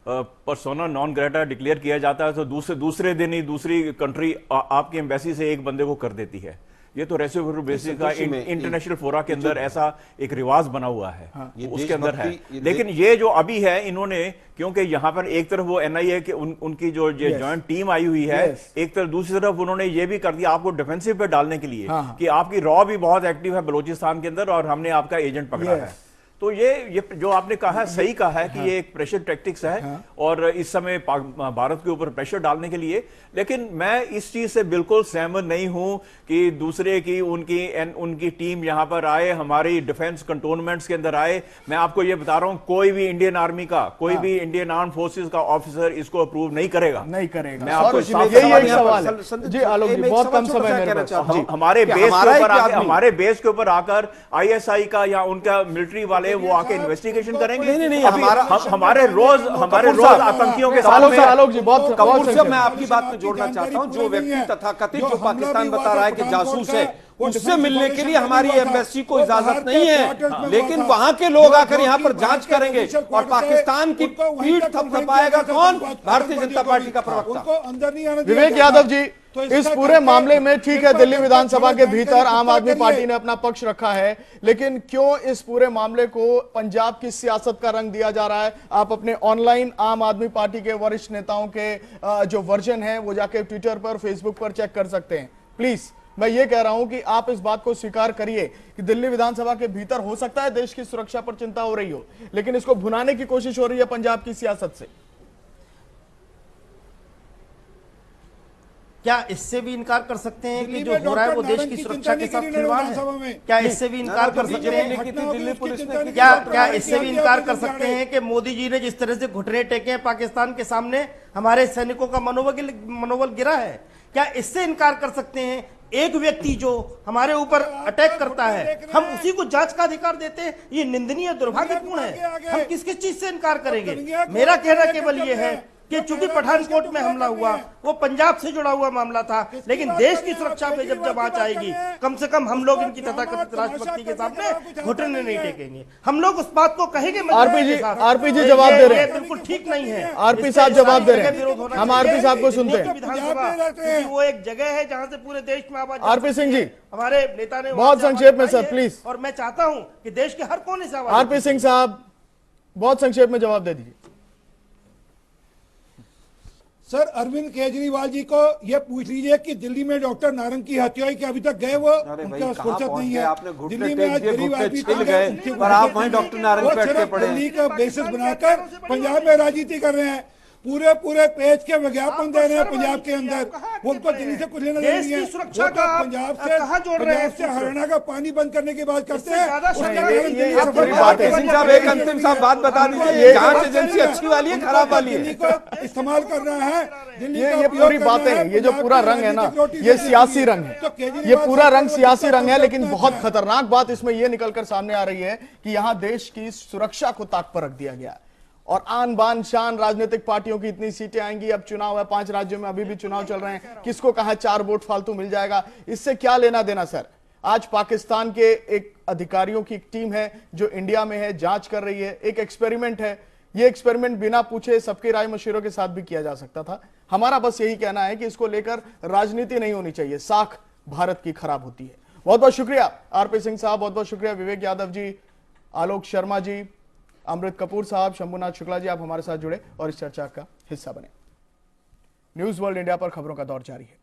पर्सोना नॉन ग्रेटा डिक्लेयर किया जाता है तो दूसरे दिन ही दूसरी कंट्री आपकी एम्बेसी से एक बंदे को कर देती है। ये तो रेसिप्रोकल बेसिस का इंटरनेशनल फोरा के अंदर ऐसा एक रिवाज बना हुआ है। हाँ, उसके अंदर है। लेकिन ये जो अभी है, इन्होंने क्योंकि यहाँ पर एक तरफ वो एनआईए के उनकी जो जॉइंट टीम आई हुई है, एक तरफ दूसरी तरफ उन्होंने ये भी कर दिया आपको डिफेंसिव पे डालने के लिए कि आपकी रॉ भी बहुत एक्टिव है बलूचिस्तान के अंदर और हमने आपका एजेंट पकड़ा है। तो ये जो आपने कहा है सही कहा है कि ये एक प्रेशर टैक्टिक्स है और इस समय भारत के ऊपर प्रेशर डालने के लिए। लेकिन मैं इस चीज से बिल्कुल सहमत नहीं हूं कि दूसरे की उनकी टीम यहां पर आए, हमारी डिफेंस कंटोनमेंट्स के अंदर आए। मैं आपको ये बता रहा हूं, कोई भी इंडियन आर्मी का, कोई भी इंडियन आर्म फोर्सेस का ऑफिसर इसको अप्रूव नहीं करेगा। मैं आपको जी आलोक जी, बहुत कम समय हमारे बेस के ऊपर आकर ISI का या उनका मिलिट्री वाले वो आके इन्वेस्टिगेशन करेंगे। नहीं, हमारे रोज आतंकियों के साथ। आलोक जी बहुत मैं आपकी बात में जोड़ना चाहता हूं, जो व्यक्ति तथाकथित जो पाकिस्तान बता रहा है कि जासूस है, उससे मिलने के लिए हमारी एम्बेसी को इजाजत नहीं है, लेकिन वहां के लोग आकर यहां पर जांच करेंगे और पाकिस्तान की पीठ थपथपाएगा कौन? भारतीय जनता पार्टी का प्रवक्ता विवेक यादव जी। इस पूरे मामले में ठीक है, दिल्ली विधानसभा के भीतर आम आदमी पार्टी ने अपना पक्ष रखा है, लेकिन क्यों इस पूरे मामले को पंजाब की सियासत का रंग दिया जा रहा है? आप अपने ऑनलाइन आम आदमी पार्टी के वरिष्ठ नेताओं के जो वर्जन है वो जाके ट्विटर पर, फेसबुक पर चेक कर सकते हैं। प्लीज मैं ये कह रहा हूं कि आप इस बात को स्वीकार करिए कि दिल्ली विधानसभा के भीतर हो सकता है देश की सुरक्षा पर चिंता हो रही हो, लेकिन इसको भुनाने की कोशिश हो रही है पंजाब की सियासत से। क्या इससे भी इनकार कर सकते हैं कि जो हो रहा है वो देश की सुरक्षा के साथ खिलवाड़ है? क्या इससे भी इनकार कर सकते हैं? दिल्ली पुलिस ने क्या इससे भी इनकार कर सकते हैं कि मोदी जी ने जिस तरह से घुटने टेके हैं पाकिस्तान के सामने, हमारे सैनिकों का मनोबल गिरा है? क्या इससे इनकार कर सकते हैं एक व्यक्ति जो हमारे ऊपर अटैक करता है हम उसी को जांच का अधिकार देते हैं? ये निंदनीय, दुर्भाग्यपूर्ण है। हम किस किस चीज से इनकार करेंगे? मेरा कहना केवल ये है कि चूंकि पठानकोट में हमला हुआ वो पंजाब से जुड़ा हुआ मामला था, लेकिन देश की सुरक्षा पे जब आंच आएगी, कम से कम हम लोग इनकी तथाकथित राष्ट्रपति के सामने घुटने नहीं टेकेंगे। हम लोग उस बात को कहेंगे। आरपी जी जवाब दे रहे हैं, बिल्कुल ठीक नहीं है। आरपी साहब जवाब दे रहे हैं, हम आरपी साहब को सुनते हैं। विधानसभा वो एक जगह है जहाँ से पूरे देश में आवाज। आरपी सिंह जी हमारे नेता ने बहुत संक्षेप में सर प्लीज, और मैं चाहता हूँ कि देश के हर कोने से आवाज। आरपी सिंह साहब बहुत संक्षेप में जवाब दे दीजिए। सर अरविंद केजरीवाल जी को यह पूछ लीजिए कि दिल्ली में डॉक्टर नारंग की हत्या हुई कि अभी तक गए वो? उनका फुर्सत नहीं है। दिल्ली में आज गरीब आदमी पर आप वहीं डॉक्टर नारंग पे अटके पड़े। दिल्ली का बेसिस बनाकर पंजाब में राजनीति कर रहे हैं, पूरे पेज के विज्ञापन दे रहे हैं पंजाब के अंदर। वो उनको दिल्ली से कुछ लेना नहीं है। सुरक्षा का पंजाब से हरियाणा का पानी बंद करने की बात करते हैं। एक अंतिम साहब बात बता दीजिए, जांच एजेंसी अच्छी वाली है खराब वाली है? दिल्ली को इस्तेमाल कर रहा है, दिल्ली ये पूरी बातें हैं, ये जो पूरा रंग है ना, ये सियासी रंग है, ये पूरा रंग सियासी रंग है। लेकिन बहुत खतरनाक बात इसमें ये निकलकर सामने आ रही है कि यहाँ देश की सुरक्षा को ताक पर रख दिया गया है और आन बान शान राजनीतिक पार्टियों की इतनी सीटें आएंगी। अब चुनाव है, 5 राज्यों में अभी भी चुनाव चल रहे हैं, किसको कहा 4 वोट फालतू मिल जाएगा, इससे क्या लेना देना सर? आज पाकिस्तान के एक अधिकारियों की एक टीम है जो इंडिया में है, जांच कर रही है, एक एक्सपेरिमेंट है। ये एक्सपेरिमेंट बिना पूछे सबके राय मशवरों के साथ भी किया जा सकता था। हमारा बस यही कहना है कि इसको लेकर राजनीति नहीं होनी चाहिए, साख भारत की खराब होती है। बहुत बहुत शुक्रिया आरपी सिंह साहब, बहुत बहुत शुक्रिया विवेक यादव जी, आलोक शर्मा जी, अमृत कपूर साहब, शंभुनाथ शुक्ला जी, आप हमारे साथ जुड़े और इस चर्चा का हिस्सा बने। न्यूज वर्ल्ड इंडिया पर खबरों का दौर जारी है।